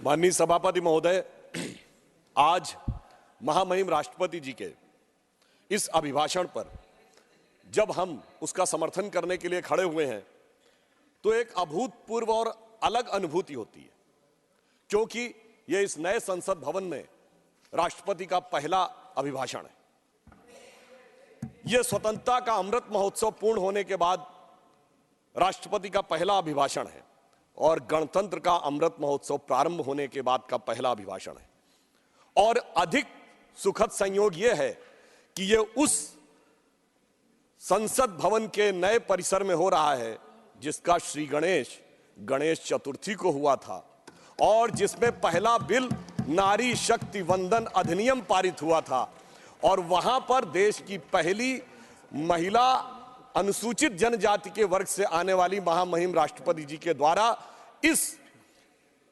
माननीय सभापति महोदय, आज महामहिम राष्ट्रपति जी के इस अभिभाषण पर जब हम उसका समर्थन करने के लिए खड़े हुए हैं तो एक अभूतपूर्व और अलग अनुभूति होती है, क्योंकि यह इस नए संसद भवन में राष्ट्रपति का पहला अभिभाषण है। यह स्वतंत्रता का अमृत महोत्सव पूर्ण होने के बाद राष्ट्रपति का पहला अभिभाषण है और गणतंत्र का अमृत महोत्सव प्रारंभ होने के बाद का पहला अभिभाषण है। और अधिक सुखद संयोग यह है कि यह उस संसद भवन के नए परिसर में हो रहा है जिसका श्री गणेश चतुर्थी को हुआ था और जिसमें पहला बिल नारी शक्ति वंदन अधिनियम पारित हुआ था और वहां पर देश की पहली महिला अनुसूचित जनजाति के वर्ग से आने वाली महामहिम राष्ट्रपति जी के द्वारा इस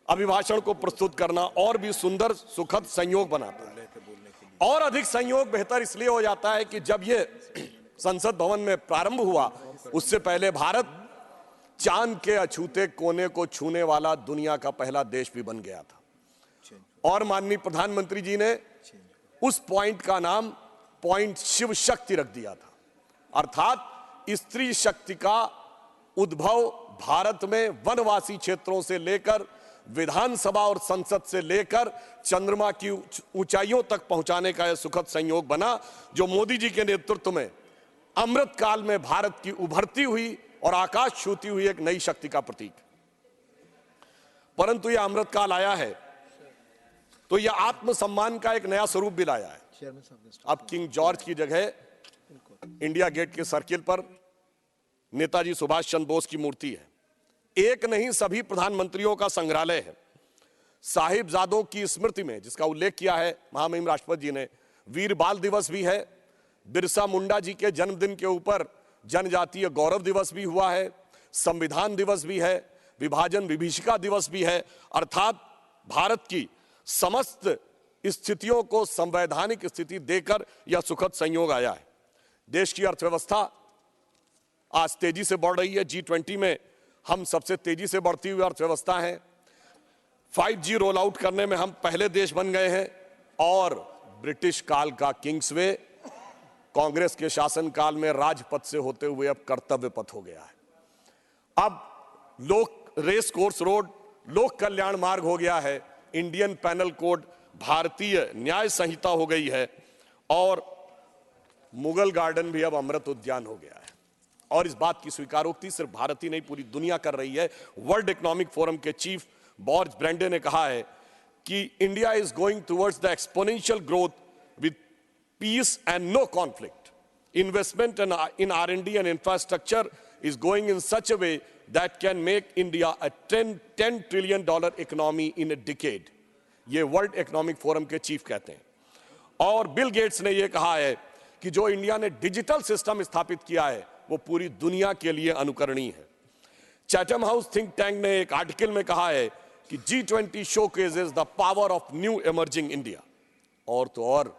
अभिभाषण को प्रस्तुत करना और भी सुंदर सुखद संयोग बनाता है। और अधिक संयोग बेहतर इसलिए हो जाता है कि जब यह संसद भवन में प्रारंभ हुआ उससे पहले भारत चांद के अछूते कोने को छूने वाला दुनिया का पहला देश भी बन गया था और माननीय प्रधानमंत्री जी ने उस पॉइंट का नाम पॉइंट शिव शक्ति रख दिया था, अर्थात स्त्री शक्ति का उद्भव भारत में वनवासी क्षेत्रों से लेकर विधानसभा और संसद से लेकर चंद्रमा की ऊंचाइयों तक पहुंचाने का यह सुखद संयोग बना, जो मोदी जी के नेतृत्व में अमृत काल में भारत की उभरती हुई और आकाश छूती हुई एक नई शक्ति का प्रतीक। परंतु यह अमृत काल आया है तो यह आत्मसम्मान का एक नया स्वरूप भी लाया है। अब किंग जॉर्ज की जगह इंडिया गेट के सर्किल पर नेताजी सुभाष चंद्र बोस की मूर्ति है। एक नहीं, सभी प्रधानमंत्रियों का संग्रहालय है। साहिबजादों की स्मृति में, जिसका उल्लेख किया है महामहिम राष्ट्रपति जी ने, वीर बाल दिवस भी है। बिरसा मुंडा जी के जन्मदिन के ऊपर जनजातीय गौरव दिवस भी हुआ है, संविधान दिवस भी है, विभाजन विभीषिका दिवस भी है। अर्थात भारत की समस्त स्थितियों को संवैधानिक स्थिति देकर यह सुखद संयोग आया है। देश की अर्थव्यवस्था आज तेजी से बढ़ रही है। G20 में हम सबसे तेजी से बढ़ती हुई अर्थव्यवस्था है। 5G रोल आउट करने में हम पहले देश बन गए हैं और ब्रिटिश काल का किंग्सवे कांग्रेस के शासनकाल में राजपथ से होते हुए अब कर्तव्य पथ हो गया है। अब रेस कोर्स रोड लोक कल्याण मार्ग हो गया है। इंडियन पैनल कोड भारतीय न्याय संहिता हो गई है और मुगल गार्डन भी अब अमृत उद्यान हो गया है। और इस बात की स्वीकारोक्ति सिर्फ भारत ही नहीं, पूरी दुनिया कर रही है। वर्ल्ड इकोनॉमिक फोरम के चीफ बॉर्ज ब्रेंडे ने कहा है कि India is going towards the exponential growth with peace and no conflict. Investment in R&D and infrastructure is going in such a way that can make India a $10 trillion economy in a decade. ये world Economic Forum के chief कहते हैं। और Bill Gates ने यह कहा है कि जो इंडिया ने डिजिटल सिस्टम स्थापित किया है वो पूरी दुनिया के लिए अनुकरणीय है। चैथम हाउस थिंक टैंक ने एक आर्टिकल में कहा है कि G20 showcases the power of new emerging India। और तो और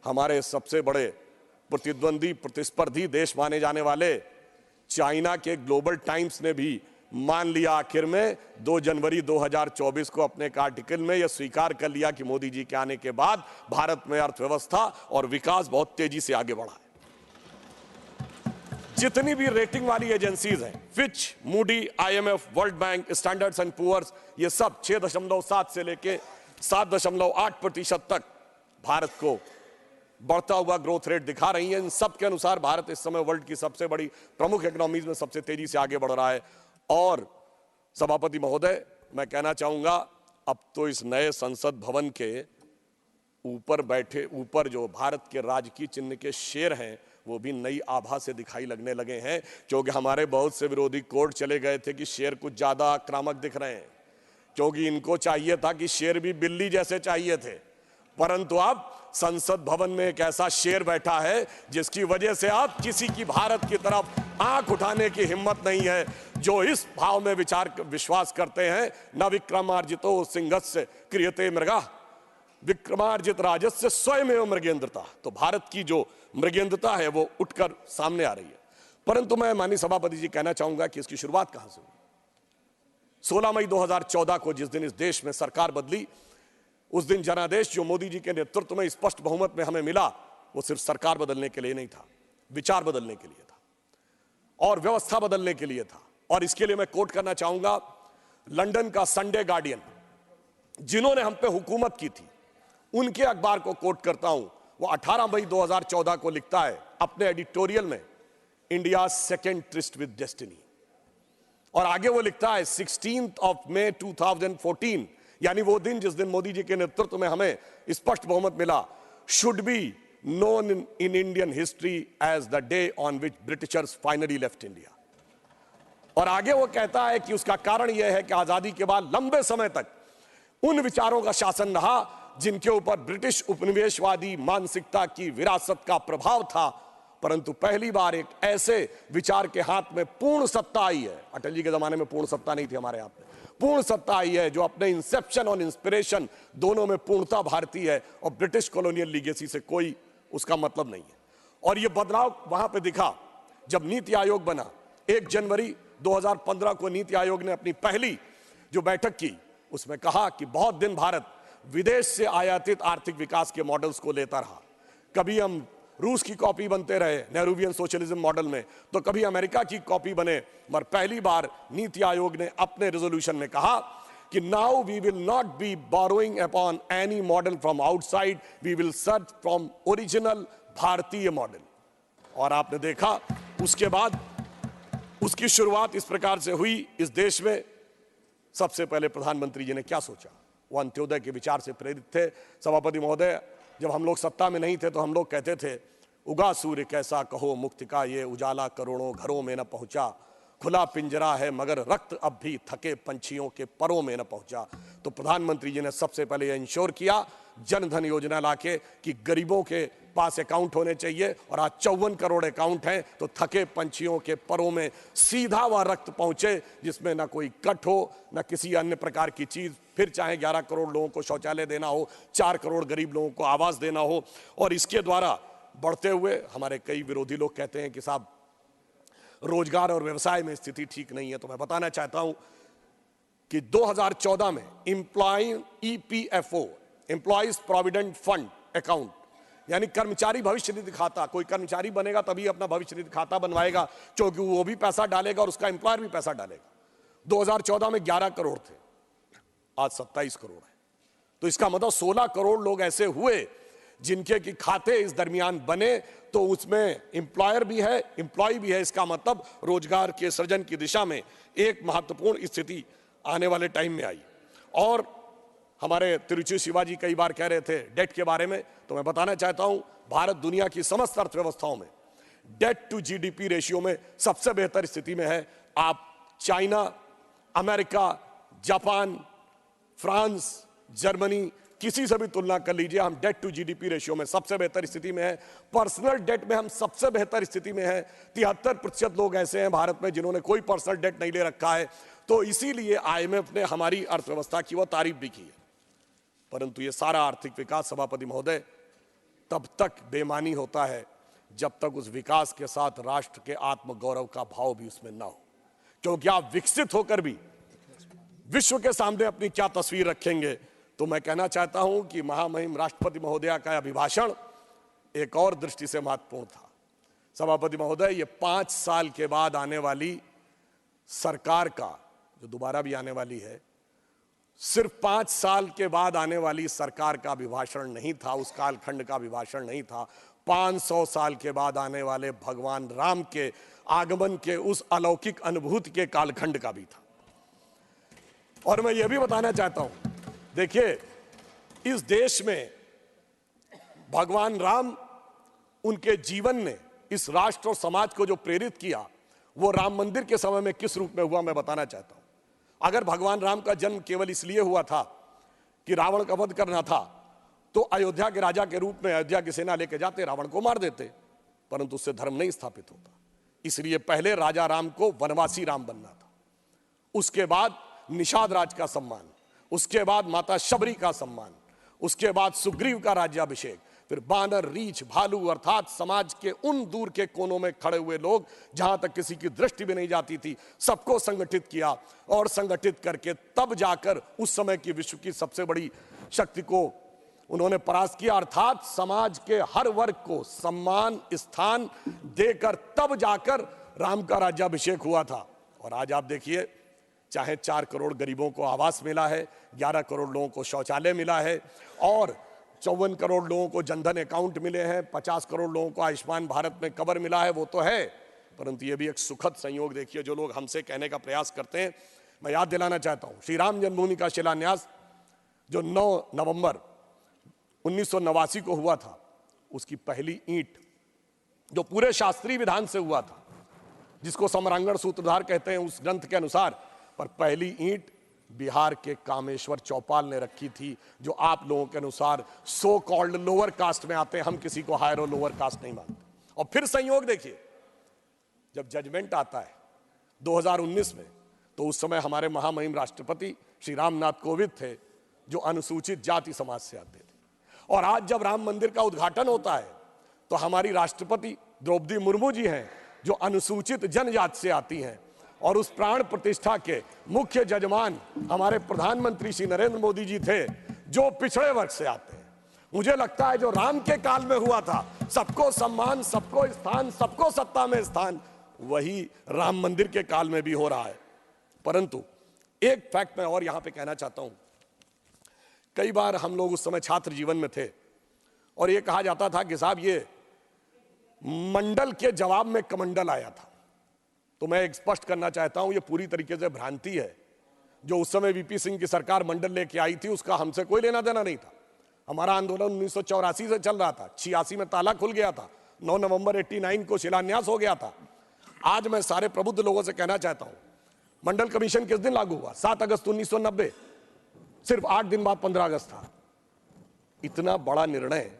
हमारे सबसे बड़े प्रतिद्वंदी प्रतिस्पर्धी देश माने जाने वाले चाइना के ग्लोबल टाइम्स ने भी मान लिया आखिर में 2 जनवरी 2024 को अपने एक आर्टिकल में यह स्वीकार कर लिया कि मोदी जी के आने के बाद भारत में अर्थव्यवस्था और विकास बहुत तेजी से आगे बढ़ा है। जितनी भी रेटिंग वाली एजेंसीज हैं, Fitch, Moody, IMF, World Bank, Standards and Poor's, ये सब 6.7 से लेके 7.8% तक भारत को बढ़ता हुआ ग्रोथ रेट दिखा रही है। इन सब के अनुसार भारत इस समय वर्ल्ड की सबसे बड़ी प्रमुख इकोनॉमीज में सबसे तेजी से आगे बढ़ रहा है। और सभापति महोदय, मैं कहना चाहूंगा, अब तो इस नए संसद भवन के ऊपर जो भारत के राजकीय चिन्ह के शेर हैं वो भी नई आभा से दिखाई लगने लगे हैं, क्योंकि हमारे बहुत से विरोधी कोर्ट चले गए थे कि शेर कुछ ज्यादा आक्रामक दिख रहे हैं, क्योंकि इनको चाहिए था कि शेर भी बिल्ली जैसे चाहिए थे। परंतु अब संसद भवन में एक ऐसा शेर बैठा है जिसकी वजह से अब किसी की भारत की तरफ आंख उठाने की हिम्मत नहीं है। जो इस भाव में विश्वास करते हैं, न विक्रमार्जितो सिंहस्य क्रियते मृगः, विक्रमार्जित राजस्य स्वयमेव मृगेंद्रता। तो भारत की जो मृगेंद्रता है वो उठकर सामने आ रही है। परंतु मैं माननीय सभापति जी कहना चाहूंगा कि इसकी शुरुआत कहां से हुई। 16 मई 2014 को जिस दिन इस देश में सरकार बदली, उस दिन जनादेश जो मोदी जी के नेतृत्व में स्पष्ट बहुमत में हमें मिला, वो सिर्फ सरकार बदलने के लिए नहीं था, विचार बदलने के लिए था और व्यवस्था बदलने के लिए था। और इसके लिए मैं कोट करना चाहूंगा लंदन का संडे गार्डियन, जिन्होंने हम पे हुकूमत की थी, उनके अखबार को कोट करता हूं। वो 18 मई 2014 को लिखता है अपने एडिटोरियल में, India second tourist with destiny. और आगे वो लिखता है 16 मई 2014, यानी वो दिन जिस दिन मोदी जी के नेतृत्व में हमें स्पष्ट बहुमत मिला, should be known in Indian history as the day on which Britishers finally left India। और आगे वो कहता है कि उसका कारण यह है कि आजादी के बाद लंबे समय तक उन विचारों का शासन रहा जिनके ऊपर ब्रिटिश उपनिवेशवादी मानसिकता की विरासत का प्रभाव था, परंतु पहली बार एक ऐसे विचार के हाथ में पूर्ण सत्ता आई है। अटल जी के जमाने में पूर्ण सत्ता नहीं थी, हमारे हाथ में पूर्ण सत्ता आई है, जो अपने इंसेप्शन और इंस्पिरेशन दोनों में पूर्णता भारतीय है और ब्रिटिश कॉलोनियल लीगेसी से कोई उसका मतलब नहीं है। और यह बदलाव वहां पे दिखा जब नीति आयोग बना। 1 जनवरी 2015 को नीति आयोग ने अपनी पहली जो बैठक की, उसमें कहा कि बहुत दिन भारत विदेश से आयातित आर्थिक विकास के मॉडल्स को लेता रहा। कभी हम रूस की कॉपी बनते रहे नेहरूवियन सोशलिज्म मॉडल में, तो कभी अमेरिका की कॉपी बने, मगर पहली बार नीति आयोग ने अपने रेजोल्यूशन में कहा कि now we will not be borrowing upon any model from outside, we will search from original भारतीय मॉडल। और आपने देखा उसके बाद उसकी शुरुआत इस प्रकार से हुई इस देश में। सबसे पहले प्रधानमंत्री जी ने क्या सोचा, वो अंत्योदय के विचार से प्रेरित थे। सभापति महोदय, जब हम लोग सत्ता में नहीं थे तो हम लोग कहते थे, उगा सूर्य कैसा कहो मुक्ति का ये उजाला करोड़ों घरों में न पहुंचा, खुला पिंजरा है मगर रक्त अब भी थके पंछियों के परों में न पहुंचा। तो प्रधानमंत्री जी ने सबसे पहले यह इंश्योर किया जन धन योजना लाके कि गरीबों के पास अकाउंट होने चाहिए, और आज 54 करोड़ अकाउंट हैं, तो थके पंछियों के परों में सीधा वह रक्त पहुंचे जिसमें ना कोई कट हो ना किसी अन्य प्रकार की चीज। फिर चाहे 11 करोड़ लोगों को शौचालय देना हो, 4 करोड़ गरीब लोगों को आवास देना हो। और इसके द्वारा बढ़ते हुए हमारे कई विरोधी लोग कहते हैं कि साहब रोजगार और व्यवसाय में स्थिति ठीक नहीं है, तो मैं बताना चाहता हूं कि 2014 में EPFO employees provident fund account, यानी कर्मचारी भविष्य निधि खाता, कोई कर्मचारी बनेगा तभी अपना भविष्य निधि खाता बनवाएगा, क्योंकि वो भी पैसा डालेगा और उसका एम्प्लॉयर भी पैसा डालेगा। 2014 में 11 करोड़ थे, आज 27 करोड़ है। तो इसका मतलब 16 करोड़ लोग ऐसे हुए जिनके की खाते इस दरमियान बने, तो उसमें एम्प्लॉयर भी है एम्प्लॉय भी है। इसका मतलब रोजगार के सृजन की दिशा में एक महत्वपूर्ण स्थिति आने वाले टाइम में आई। और हमारे तिरुचि शिवाजी कई बार कह रहे थे डेट के बारे में, तो मैं बताना चाहता हूं भारत दुनिया की समस्त अर्थव्यवस्थाओं में डेट टू GDP रेशियो में सबसे बेहतर स्थिति में है। आप China, America, Japan, France, Germany, किसी से भी तुलना कर लीजिए, हम डेट टू GDP रेशियो में सबसे बेहतर स्थिति में है। पर्सनल डेट में हम सबसे बेहतर स्थिति में है। 73% लोग ऐसे हैं भारत में जिन्होंने कोई पर्सनल डेट नहीं ले रखा है। तो इसीलिए IMF ने हमारी अर्थव्यवस्था की वह तारीफ भी की है। परंतु ये सारा आर्थिक विकास सभापति महोदय तब तक बेमानी होता है जब तक उस विकास के साथ राष्ट्र के आत्मगौरव का भाव भी उसमें ना हो, क्योंकि आप विकसित होकर भी विश्व के सामने अपनी क्या तस्वीर रखेंगे। तो मैं कहना चाहता हूं कि महामहिम राष्ट्रपति महोदया का अभिभाषण एक और दृष्टि से महत्वपूर्ण था। सभापति महोदय, ये 5 साल के बाद आने वाली सरकार का, जो दोबारा भी आने वाली है, सिर्फ 5 साल के बाद आने वाली सरकार का अभिभाषण नहीं था, उस कालखंड का अभिभाषण नहीं था, 500 साल के बाद आने वाले भगवान राम के आगमन के उस अलौकिक अनुभूति के कालखंड का भी था। और मैं यह भी बताना चाहता हूं, देखिए इस देश में भगवान राम, उनके जीवन ने इस राष्ट्र और समाज को जो प्रेरित किया, वो राम मंदिर के समय में किस रूप में हुआ मैं बताना चाहता हूं। अगर भगवान राम का जन्म केवल इसलिए हुआ था कि रावण का वध करना था, तो अयोध्या के राजा के रूप में अयोध्या की सेना लेके जाते, रावण को मार देते, परंतु उससे धर्म नहीं स्थापित होता। इसलिए पहले राजा राम को वनवासी राम बनना था, उसके बाद निषाद राज का सम्मान, उसके बाद माता शबरी का सम्मान, उसके बाद सुग्रीव का राज्याभिषेक, फिर बानर, रीछ, भालू अर्थात समाज के उन दूर के कोनों में खड़े हुए लोग जहां तक किसी की दृष्टि भी नहीं जाती थी, सबको संगठित किया और संगठित करके तब जाकर उस समय की विश्व की सबसे बड़ी शक्ति को उन्होंने परास्त किया। अर्थात समाज के हर वर्ग को सम्मान स्थान देकर तब जाकर राम का राज्याभिषेक हुआ था। और आज आप देखिए, चाहे 4 करोड़ गरीबों को आवास मिला है, 11 करोड़ लोगों को शौचालय मिला है और 54 करोड़ लोगों को जनधन अकाउंट मिले हैं, 50 करोड़ लोगों को आयुष्मान भारत में कवर मिला है, वो तो है, परंतु ये भी एक सुखद संयोग देखिए जो लोग हमसे कहने का प्रयास करते हैं। मैं याद दिलाना चाहता हूं, श्री राम जन्मभूमि का शिलान्यास जो 9 नवंबर 1989 को हुआ था, उसकी पहली ईंट जो पूरे शास्त्रीय विधान से हुआ था, जिसको सम्रांगण सूत्रधार कहते हैं उस ग्रंथ के अनुसार, पर पहली ईंट बिहार के कामेश्वर चौपाल ने रखी थी, जो आप लोगों के अनुसार सो कॉल्ड लोअर कास्ट में आते हैं। हम किसी को हायर और लोअर कास्ट नहीं मानते। और फिर संयोग देखिए, जब जजमेंट आता है 2019 में, तो उस समय हमारे महामहिम राष्ट्रपति श्री रामनाथ कोविंद थे, जो अनुसूचित जाति समाज से आते थे। और आज जब राम मंदिर का उद्घाटन होता है, तो हमारी राष्ट्रपति द्रौपदी मुर्मू जी हैं, जो अनुसूचित जनजाति से आती हैं। और उस प्राण प्रतिष्ठा के मुख्य जजमान हमारे प्रधानमंत्री श्री नरेंद्र मोदी जी थे, जो पिछड़े वर्ग से आते हैं। मुझे लगता है जो राम के काल में हुआ था, सबको सम्मान, सबको स्थान, सबको सत्ता में स्थान, वही राम मंदिर के काल में भी हो रहा है। परंतु एक फैक्ट मैं और यहां पे कहना चाहता हूं। कई बार हम लोग उस समय छात्र जीवन में थे और ये कहा जाता था कि साहब ये मंडल के जवाब में कमंडल आया था। तो मैं एक स्पष्ट करना चाहता हूं, ये पूरी तरीके से भ्रांति है। जो उस समय वीपी सिंह की सरकार मंडल लेके आई थी, उसका हमसे कोई लेना देना नहीं था। हमारा आंदोलन 1984 से चल रहा था, 86 में ताला खुल गया था, 9 नवंबर 89 को शिलान्यास हो गया था। आज मैं सारे प्रबुद्ध लोगों से कहना चाहता हूं, मंडल कमीशन किस दिन लागू हुआ? 7 अगस्त 1990, सिर्फ 8 दिन बाद 15 अगस्त था। इतना बड़ा निर्णय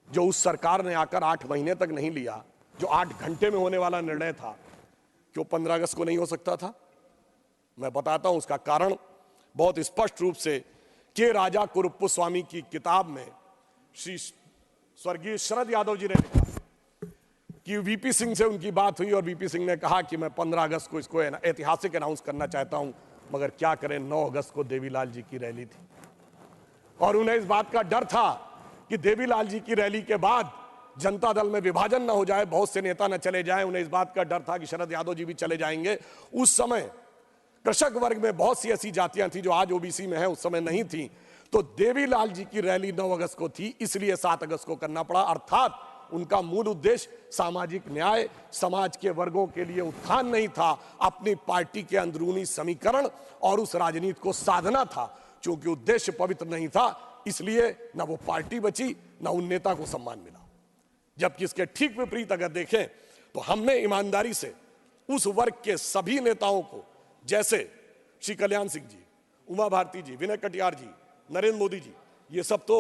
जो उस सरकार ने आकर 8 महीने तक नहीं लिया, जो 8 घंटे में होने वाला निर्णय था, क्यों 15 अगस्त को नहीं हो सकता था? मैं बताता हूं उसका कारण बहुत स्पष्ट रूप से। के राजा कुरुप्पु स्वामी की किताब में श्री स्वर्गीय शरद यादव जी ने लिखा कि वीपी सिंह से उनकी बात हुई और वीपी सिंह ने कहा कि मैं 15 अगस्त को इसको ऐतिहासिक अनाउंस करना चाहता हूं, मगर क्या करें, 9 अगस्त को देवीलाल जी की रैली थी और उन्हें इस बात का डर था कि देवीलाल जी की रैली के बाद जनता दल में विभाजन न हो जाए, बहुत से नेता न चले जाएं। उन्हें इस बात का डर था कि शरद यादव जी भी चले जाएंगे। उस समय कृषक वर्ग में बहुत सी ऐसी जातियां थी जो आज ओबीसी में है, उस समय नहीं थी। तो देवीलाल जी की रैली 9 अगस्त को थी, इसलिए 7 अगस्त को करना पड़ा। अर्थात उनका मूल उद्देश्य सामाजिक न्याय, समाज के वर्गों के लिए उत्थान नहीं था, अपनी पार्टी के अंदरूनी समीकरण और उस राजनीति को साधना था। क्योंकि उद्देश्य पवित्र नहीं था, इसलिए न वो पार्टी बची, न उन नेता को सम्मान मिला। जबकि इसके ठीक विपरीत अगर देखें तो हमने ईमानदारी से उस वर्ग के सभी नेताओं को, जैसे श्री कल्याण सिंह जी, उमा भारती जी, विनय कटियार जी, नरेंद्र मोदी जी, ये सब तो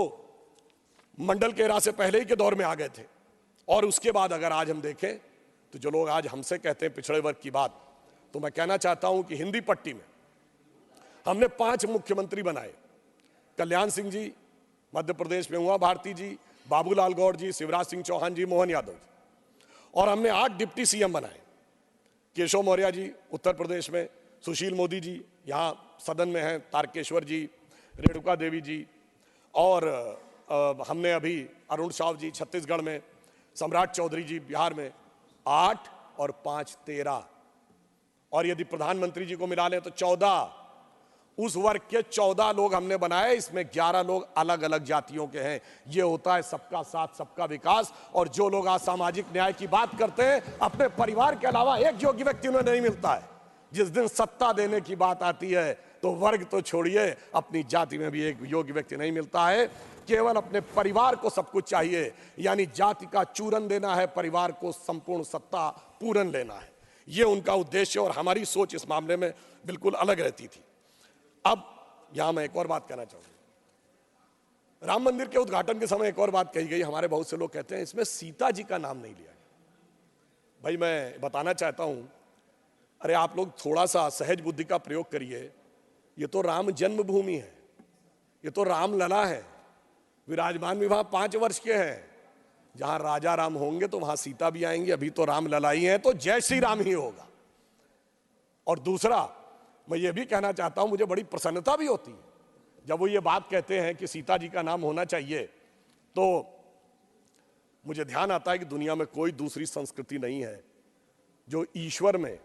मंडल के राज से पहले ही के दौर में आ गए थे। और उसके बाद अगर आज हम देखें तो जो लोग आज हमसे कहते हैं पिछड़े वर्ग की बात, तो मैं कहना चाहता हूं कि हिंदी पट्टी में हमने 5 मुख्यमंत्री बनाए। कल्याण सिंह जी मध्य प्रदेश में, उमा भारती जी, बाबूलाल गौड़ जी, शिवराज सिंह चौहान जी, मोहन यादव जी। और हमने 8 डिप्टी सीएम बनाए। केशव मौर्य जी उत्तर प्रदेश में, सुशील मोदी जी यहां सदन में हैं, तारकेश्वर जी, रेणुका देवी जी, और हमने अभी अरुण साव जी छत्तीसगढ़ में, सम्राट चौधरी जी बिहार में। 8 और 5 13, और यदि प्रधानमंत्री जी को मिला लें तो 14। उस वर्ग के 14 लोग हमने बनाए, इसमें 11 लोग अलग अलग जातियों के हैं। यह होता है सबका साथ सबका विकास। और जो लोग आज सामाजिक न्याय की बात करते हैं, अपने परिवार के अलावा एक योग्य व्यक्ति उन्हें नहीं मिलता है। जिस दिन सत्ता देने की बात आती है तो वर्ग तो छोड़िए, अपनी जाति में भी एक योग्य व्यक्ति नहीं मिलता है। केवल अपने परिवार को सब कुछ चाहिए, यानी जाति का चूरन देना है, परिवार को संपूर्ण सत्ता पूरन लेना है। यह उनका उद्देश्य और हमारी सोच इस मामले में बिल्कुल अलग रहती थी। अब यहां मैं एक और बात कहना चाहूंगा। राम मंदिर के उद्घाटन के समय एक और बात कही गई। हमारे बहुत से लोग कहते हैं इसमें सीता जी का नाम नहीं लिया गया। भाई मैं बताना चाहता हूं, अरे आप लोग थोड़ा सा सहज बुद्धि का प्रयोग करिए। ये तो राम जन्मभूमि है, ये तो रामलला है। विराजमान भी वहां 5 वर्ष के हैं। जहां राजा राम होंगे तो वहां सीता भी आएंगी। अभी तो राम ललाई हैं तो जय श्री राम ही होगा। और दूसरा, मैं ये भी कहना चाहता हूं, मुझे बड़ी प्रसन्नता भी होती है जब वो ये बात कहते हैं कि सीता जी का नाम होना चाहिए, तो मुझे ध्यान आता है कि दुनिया में कोई दूसरी संस्कृति नहीं है जो ईश्वर में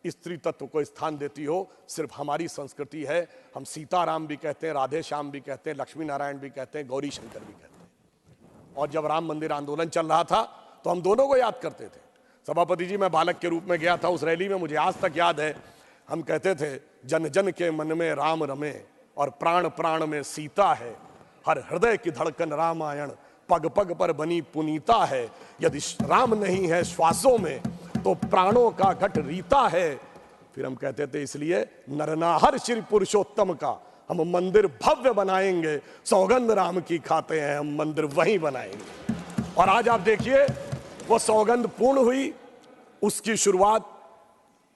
स्त्री तत्व को स्थान देती हो। सिर्फ हमारी संस्कृति है। हम सीताराम भी कहते हैं, राधे श्याम भी कहते हैं, लक्ष्मी नारायण भी कहते हैं, गौरी शंकर भी कहते हैं। और जब राम मंदिर आंदोलन चल रहा था तो हम दोनों को याद करते थे। सभापति जी, मैं बालक के रूप में गया था उस रैली में, मुझे आज तक याद है। हम कहते थे, जन जन के मन में राम रमे और प्राण प्राण में सीता है। हर हृदय की धड़कन रामायण, पग पग पर बनी पुनीता है। यदि राम नहीं है श्वासों में तो प्राणों का घट रीता है। फिर हम कहते थे, इसलिए नरनाहर श्री पुरुषोत्तम का हम मंदिर भव्य बनाएंगे। सौगंध राम की खाते हैं, हम मंदिर वहीं बनाएंगे। और आज आप देखिए, वो सौगंध पूर्ण हुई। उसकी शुरुआत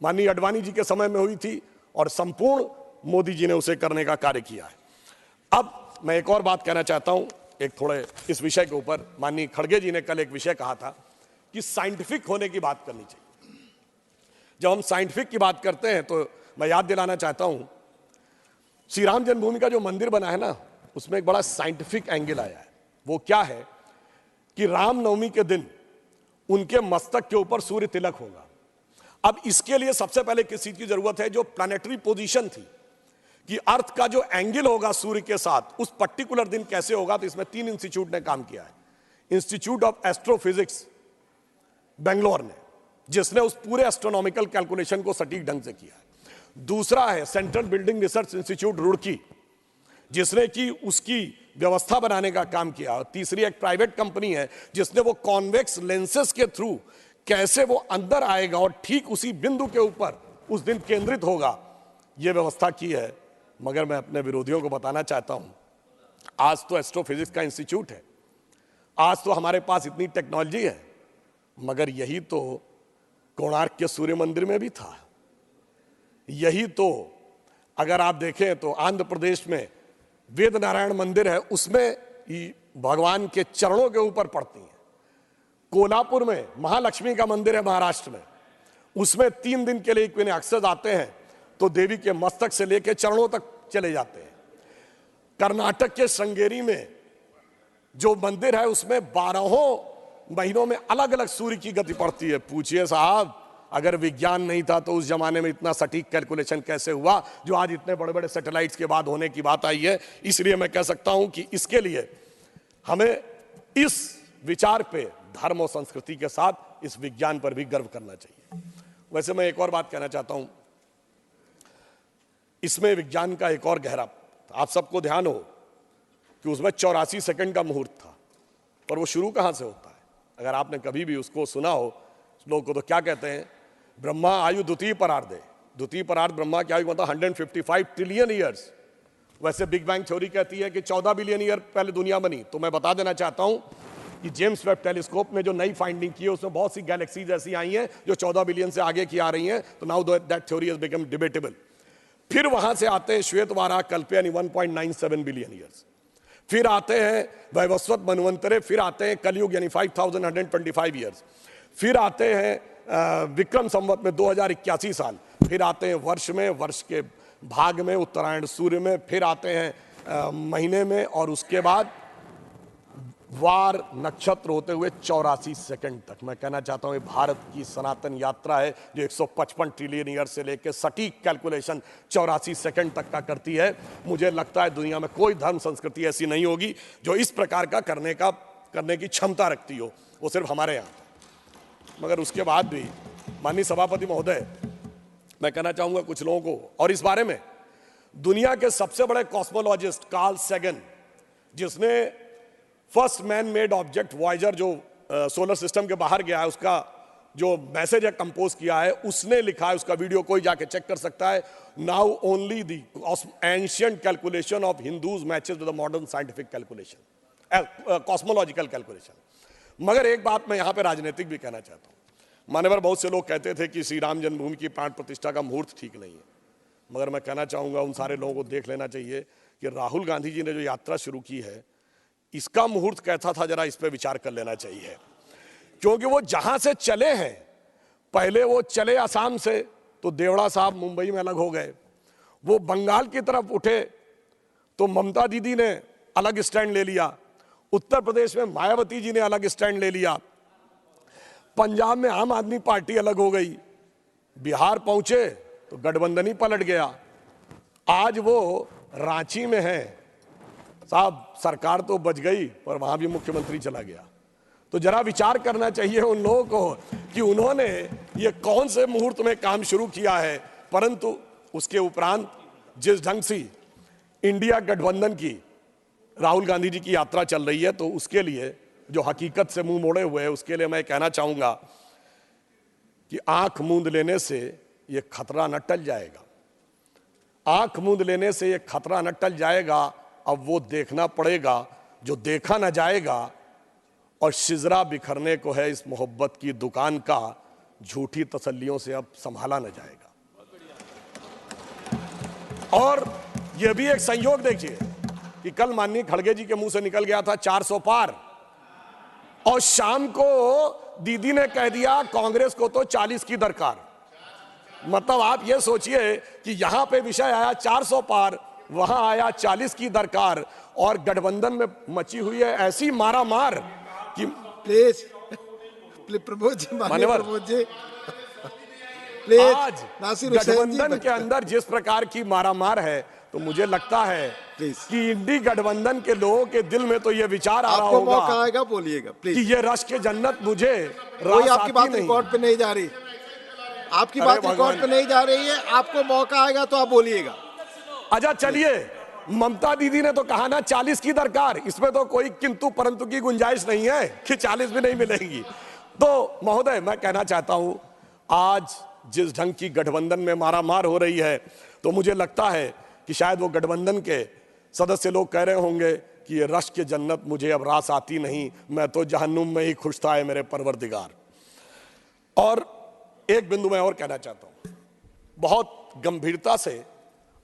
माननीय अडवाणी जी के समय में हुई थी और संपूर्ण मोदी जी ने उसे करने का कार्य किया है। अब मैं एक और बात कहना चाहता हूं, एक थोड़े इस विषय के ऊपर। माननीय खड़गे जी ने कल एक विषय कहा था कि साइंटिफिक होने की बात करनी चाहिए। जब हम साइंटिफिक की बात करते हैं तो मैं याद दिलाना चाहता हूं, श्री राम जन्मभूमि का जो मंदिर बना है ना, उसमें एक बड़ा साइंटिफिक एंगल आया है। वो क्या है कि रामनवमी के दिन उनके मस्तक के ऊपर सूर्य तिलक होगा। अब इसके लिए सबसे पहले किस चीज की जरूरत है? जो प्लैनेटरी पोजीशन थी कि अर्थ का जो एंगल होगा सूर्य के साथ, उस पर्टिकुलर दिन कैसे होगा। तो इसमें 3 इंस्टीट्यूट ने काम किया है। इंस्टीट्यूट ऑफ एस्ट्रोफिजिक्स बेंगलोर ने, जिसने उस पूरे एस्ट्रोनॉमिकल कैलकुलेशन को सटीक ढंग से किया है। दूसरा है central building research institute Roorkee, जिसने कि उसकी व्यवस्था बनाने का काम किया। और तीसरी एक प्राइवेट कंपनी है जिसने वो कॉन्वेक्स लेंसेज के थ्रू कैसे वो अंदर आएगा और ठीक उसी बिंदु के ऊपर उस दिन केंद्रित होगा, ये व्यवस्था की है। मगर मैं अपने विरोधियों को बताना चाहता हूं, आज तो एस्ट्रोफिजिक्स का इंस्टीट्यूट है, आज तो हमारे पास इतनी टेक्नोलॉजी है, मगर यही तो कोणार्क के सूर्य मंदिर में भी था। यही तो अगर आप देखें तो आंध्र प्रदेश में वेद नारायण मंदिर है, उसमें भगवान के चरणों के ऊपर पड़ती हैं। कोल्हापुर में महालक्ष्मी का मंदिर है महाराष्ट्र में, उसमें 3 दिन के लिए इक्विनॉक्सेस आते हैं तो देवी के मस्तक से लेकर चरणों तक चले जाते हैं। कर्नाटक के श्रृंगेरी में जो मंदिर है उसमें 12 महीनों में अलग अलग सूर्य की गति पड़ती है। पूछिए साहब, अगर विज्ञान नहीं था तो उस जमाने में इतना सटीक कैलकुलेशन कैसे हुआ जो आज इतने बड़े बड़े सैटेलाइट्स के बाद होने की बात आई है। इसलिए मैं कह सकता हूं कि इसके लिए हमें इस विचार पे धर्म और संस्कृति के साथ इस विज्ञान पर भी गर्व करना चाहिए। वैसे मैं एक और बात कहना चाहता हूं, इसमें विज्ञान का एक और गहरा, आप सबको ध्यान हो कि उसमें 84 सेकंड का मुहूर्त था, पर वो शुरू कहां से होता है? अगर आपने कभी भी उसको सुना हो, लोग को तो क्या कहते हैं, ब्रह्मा आयु द्वितीय परार्धे। द्वितीय परार्ध ब्रह्मा की आयु मतलब 155 ट्रिलियन ईयर्स। वैसे बिग बैंग थ्योरी कहती है कि 14 बिलियन ईयर पहले दुनिया बनी। तो मैं बता देना चाहता हूं कि जेम्स वेब टेलीस्कोप में जो नई फाइंडिंग की है उसमें बहुत सी गैलेक्सीज ऐसी आई हैं जो 14 बिलियन से आगे की आ रही हैं। तो now that theory has become debatable. फिर वहां से आते हैं श्वेत वाराह कल्प यानी 1.97 बिलियन ईयर्स। फिर आते हैं वैवस्वत मनवंतरे, फिर आते हैं कलयुग यानी 5125 ईयर्स। फिर आते हैं विक्रम संवत में 2081 साल। फिर आते हैं वर्ष में, वर्ष के भाग में, उत्तरायण सूर्य में, फिर आते हैं महीने में, और उसके बाद वार नक्षत्र होते हुए 84 सेकंड तक। मैं कहना चाहता हूं ये भारत की सनातन यात्रा है जो 155 ट्रिलियन ईयर से लेकर सटीक कैलकुलेशन 84 सेकंड तक का करती है। मुझे लगता है दुनिया में कोई धर्म संस्कृति ऐसी नहीं होगी जो इस प्रकार का करने की क्षमता रखती हो, वो सिर्फ हमारे यहाँ। मगर उसके बाद भी माननीय सभापति महोदय, मैं कहना चाहूंगा कुछ लोगों को, और इस बारे में दुनिया के सबसे बड़े कॉस्मोलॉजिस्ट कार्ल सैगन, जिसने first man made object Voyager जो सोलर सिस्टम के बाहर गया है उसका जो मैसेज है कंपोज किया है, उसने लिखा है, उसका वीडियो कोई जाके चेक कर सकता है। Now only the ancient calculation of Hindus matches with the modern scientific calculation, cosmological calculation. मगर एक बात मैं यहां पे राजनीतिक भी कहना चाहता हूं। मान्यवर बहुत से लोग कहते थे कि श्री राम जन्मभूमि की प्राण प्रतिष्ठा का मुहूर्त ठीक नहीं है, मगर मैं कहना चाहूंगा उन सारे लोगों को देख लेना चाहिए कि राहुल गांधी जी ने जो यात्रा शुरू की है, इसका मुहूर्त कैसा था, जरा इस पे विचार कर लेना चाहिए। क्योंकि वो जहां से चले हैं, पहले वो चले असम से तो देवड़ा साहब मुंबई में अलग हो गए, वो बंगाल की तरफ उठे तो ममता दीदी ने अलग स्टैंड ले लिया, उत्तर प्रदेश में मायावती जी ने अलग स्टैंड ले लिया, पंजाब में आम आदमी पार्टी अलग हो गई, बिहार पहुंचे तो गठबंधन ही पलट गया। आज वो रांची में है साहब, सरकार तो बच गई पर वहां भी मुख्यमंत्री चला गया। तो जरा विचार करना चाहिए उन लोगों को कि उन्होंने ये कौन से मुहूर्त में काम शुरू किया है। परंतु उसके उपरांत जिस ढंग से इंडिया गठबंधन की राहुल गांधी जी की यात्रा चल रही है, तो उसके लिए जो हकीकत से मुंह मोड़े हुए हैं, उसके लिए मैं कहना चाहूंगा कि आंख मूंद लेने से ये खतरा न टल जाएगा, आंख मूंद लेने से ये खतरा न टल जाएगा। अब वो देखना पड़ेगा जो देखा न जाएगा, और शिजरा बिखरने को है इस मोहब्बत की दुकान का, झूठी तसल्लियों से अब संभाला न जाएगा। और यह भी एक संयोग देखिए कि कल माननीय खड़गे जी के मुंह से निकल गया था 400 पार, और शाम को दीदी ने कह दिया कांग्रेस को तो 40 की दरकार। मतलब आप ये सोचिए कि यहां पे विषय आया 400 पार, वहां आया 40 की दरकार, और गठबंधन में मची हुई है ऐसी मारामार कि प्लीज प्रमोद जी, प्रमोद जी आज गठबंधन के अंदर जिस प्रकार की मारामार है, तो मुझे लगता है कि इंडी गठबंधन के लोगों के दिल में तो ये विचार आ रहा होगा, आपको मौका आएगा बोलिएगा प्लीज, कि ये रश के जन्नत मुझे कोई आपकी बात रिकॉर्ड पे नहीं जा रही, आपकी बात रिकॉर्ड पे नहीं जा रही है, आपको मौका आएगा तो आप बोलिएगा। अच्छा चलिए, ममता दीदी ने तो कहा ना 40 की दरकार, इसमें तो कोई किंतु परंतु की गुंजाइश नहीं है कि 40 भी नहीं मिलेंगी। तो महोदय मैं कहना चाहता हूं, आज जिस ढंग की गठबंधन में मारामार हो रही है, तो मुझे लगता है कि शायद वो गठबंधन के सदस्य लोग कह रहे होंगे कि ये रश के जन्नत मुझे अब रास आती नहीं, मैं तो जहन्नुम में ही खुश था है मेरे परवरदिगार। और एक बिंदु मैं और कहना चाहता हूं, बहुत गंभीरता से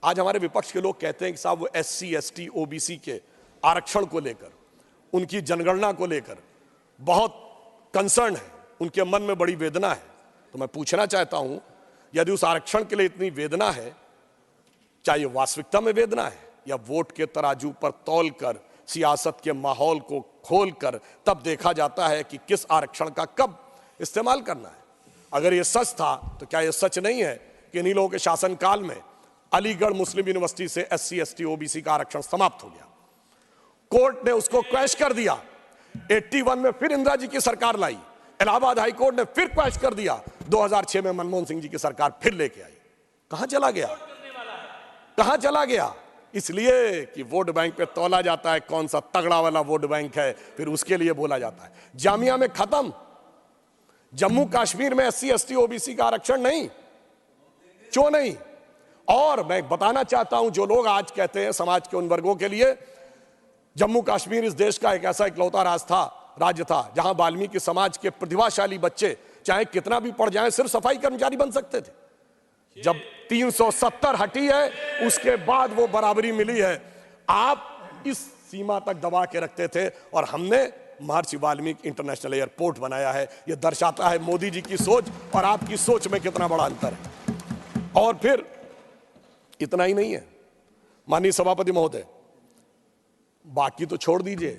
आज हमारे विपक्ष के लोग कहते हैं कि साहब वो SC ST OBC के आरक्षण को लेकर, उनकी जनगणना को लेकर बहुत कंसर्न है, उनके मन में बड़ी वेदना है। तो मैं पूछना चाहता हूं, यदि उस आरक्षण के लिए इतनी वेदना है, चाहे वास्तविकता में वेदना है या वोट के तराजू पर तौल कर सियासत के माहौल को खोल कर तब देखा जाता है कि किस आरक्षण का कब इस्तेमाल करना है। अगर ये सच था तो क्या ये सच नहीं है कि इन्हीं लोगों के शासनकाल में अलीगढ़ मुस्लिम यूनिवर्सिटी से SC ST OBC का आरक्षण समाप्त हो गया, कोर्ट ने उसको क्वैश कर दिया, 81 में फिर इंदिरा जी की सरकार लाई, इलाहाबाद हाई कोर्ट ने फिर क्वैश कर दिया, 2006 में मनमोहन सिंह जी की सरकार फिर लेके आई। कहां चला गया, कहां चला गया? इसलिए कि वोट बैंक पे तौला जाता है कौन सा तगड़ा वाला वोट बैंक है, फिर उसके लिए बोला जाता है। जामिया में खत्म, जम्मू कश्मीर में SC ST OBC का आरक्षण नहीं, क्यों नहीं? और मैं बताना चाहता हूं, जो लोग आज कहते हैं समाज के उन वर्गों के लिए, जम्मू कश्मीर इस देश का एक ऐसा इकलौता राज्य था जहां वाल्मीकि समाज के प्रतिभाशाली बच्चे चाहे कितना भी पढ़ जाएं सिर्फ सफाई कर्मचारी बन सकते थे। जब 370 हटी है उसके बाद वो बराबरी मिली है। आप इस सीमा तक दबा के रखते थे और हमने महर्षि वाल्मीकि इंटरनेशनल एयरपोर्ट बनाया है। यह दर्शाता है मोदी जी की सोच और आपकी सोच में कितना बड़ा अंतर है। और फिर इतना ही नहीं है माननीय सभापति महोदय, बाकी तो छोड़ दीजिए,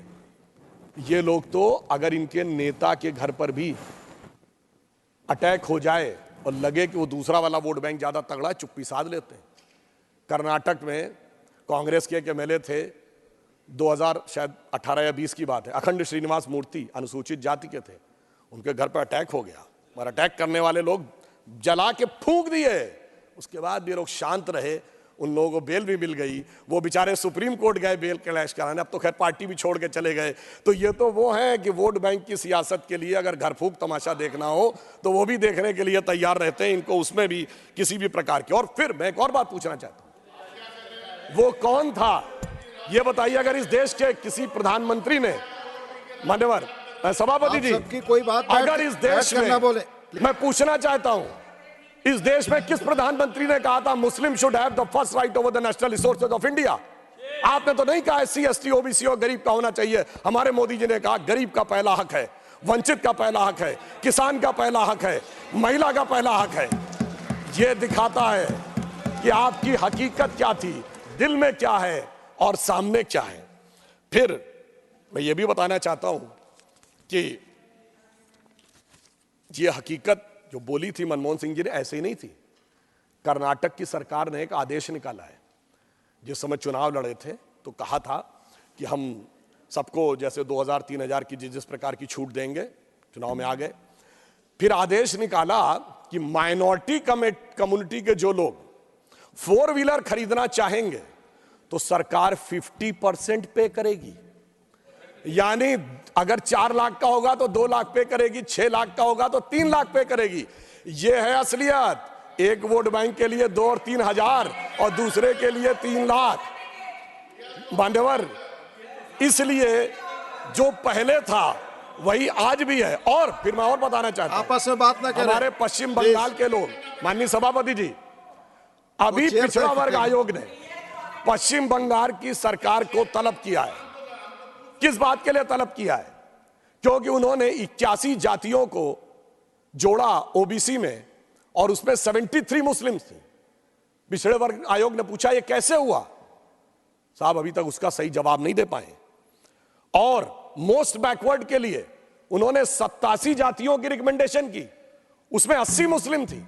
ये लोग तो अगर इनके नेता के घर पर भी अटैक हो जाए और लगे कि वो दूसरा वाला वोट बैंक ज्यादा तगड़ा है, चुप्पी साध लेते हैं। कर्नाटक में कांग्रेस के एक MLA थे, 2018 या 20 की बात है, अखंड श्रीनिवास मूर्ति अनुसूचित जाति के थे, उनके घर पर अटैक हो गया और अटैक करने वाले लोग जला के फूंक दिए। उसके बाद भी लोग शांत रहे, उन लोगों को बेल भी मिल गई, वो बेचारे सुप्रीम कोर्ट गए बेल क्लैश कराने, अब तो खैर पार्टी भी छोड़ के चले गए। तो ये तो वो है कि वोट बैंक की सियासत के लिए अगर घर फूंक तमाशा देखना हो तो वो भी देखने के लिए तैयार रहते हैं, इनको उसमें भी किसी भी प्रकार की। और फिर मैं एक और बात पूछना चाहता हूं, वो कौन था ये बताइए। अगर इस देश के किसी प्रधानमंत्री ने, मान्यवर सभापति जी, कोई बात अगर इस देश में, मैं पूछना चाहता हूं, इस देश में किस प्रधानमंत्री ने कहा था मुस्लिम should have the first right over the national resources of India? आपने तो नहीं कहा SC ST OBC और गरीब का होना चाहिए। हमारे मोदी जी ने कहा गरीब का पहला हक है, वंचित का पहला हक है, किसान का पहला हक है, महिला का पहला हक है। यह दिखाता है कि आपकी हकीकत क्या थी, दिल में क्या है और सामने क्या है। फिर मैं ये भी बताना चाहता हूं कि ये हकीकत जो बोली थी मनमोहन सिंह जी ने ऐसे ही नहीं थी। कर्नाटक की सरकार ने एक आदेश निकाला है। जिस समय चुनाव लड़े थे तो कहा था कि हम सबको जैसे 2000-3000 की जिस प्रकार की छूट देंगे, चुनाव में आ गए। फिर आदेश निकाला कि माइनॉरिटी कम्युनिटी के जो लोग 4 व्हीलर खरीदना चाहेंगे तो सरकार 50% पे करेगी। यानी अगर 4 लाख का होगा तो 2 लाख पे करेगी, 6 लाख का होगा तो 3 लाख पे करेगी। यह है असलियत। एक वोट बैंक के लिए 2 और 3 हजार और दूसरे के लिए 3 लाख। मान्यवर, इसलिए जो पहले था वही आज भी है। और फिर मैं और बताना चाहता हूं, आपस में बात ना करें। हमारे पश्चिम बंगाल के लोग, माननीय सभापति जी, अभी पिछड़ा वर्ग आयोग ने पश्चिम बंगाल की सरकार को तलब किया है। किस बात के लिए तलब किया है? क्योंकि उन्होंने 81 जातियों को जोड़ा OBC में और उसमें 73 मुस्लिम थे। पिछड़े वर्ग आयोग ने पूछा ये कैसे हुआ? साहब अभी तक उसका सही जवाब नहीं दे पाए। और मोस्ट बैकवर्ड के लिए उन्होंने 87 जातियों की रिकमेंडेशन की, उसमें 80 मुस्लिम थी।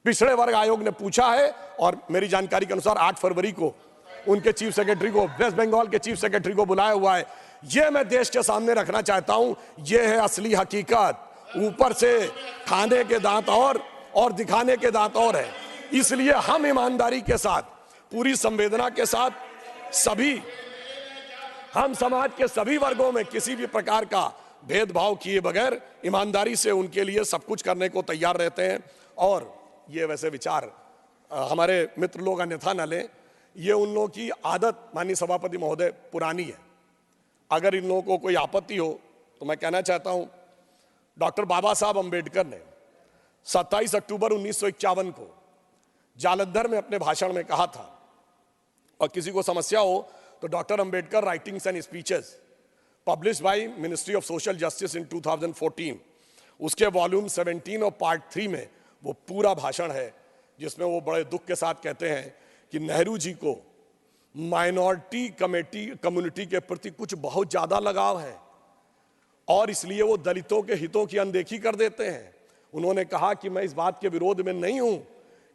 पिछड़े वर्ग आयोग ने पूछा है और मेरी जानकारी के अनुसार 8 फरवरी को उनके चीफ सेक्रेटरी को, वेस्ट बंगाल के चीफ सेक्रेटरी को बुलाया हुआ है। यह मैं देश के सामने रखना चाहता हूं। यह है असली हकीकत। ऊपर से खाने के दांत और दिखाने के दांत और है। इसलिए हम ईमानदारी के साथ, पूरी संवेदना के साथ हम समाज के सभी वर्गों में किसी भी प्रकार का भेदभाव किए बगैर ईमानदारी से उनके लिए सब कुछ करने को तैयार रहते हैं। और ये वैसे विचार हमारे मित्र लोग अन्यथा न लें, ये उन लोगों की आदत, माननीय सभापति महोदय, पुरानी है। अगर इन लोगों को कोई आपत्ति हो तो मैं कहना चाहता हूं, डॉक्टर बाबा साहब अंबेडकर ने 27 अक्टूबर 1951 को जालंधर में अपने भाषण में कहा था, और किसी को समस्या हो तो doctor Ambedkar writings and speeches published by ministry of social justice in 2014, उसके वॉल्यूम 17 और पार्ट 3 में वो पूरा भाषण है, जिसमें वो बड़े दुख के साथ कहते हैं कि नेहरू जी को माइनॉरिटी कम्युनिटी के प्रति कुछ बहुत ज्यादा लगाव है और इसलिए वो दलितों के हितों की अनदेखी कर देते हैं। उन्होंने कहा कि मैं इस बात के विरोध में नहीं हूं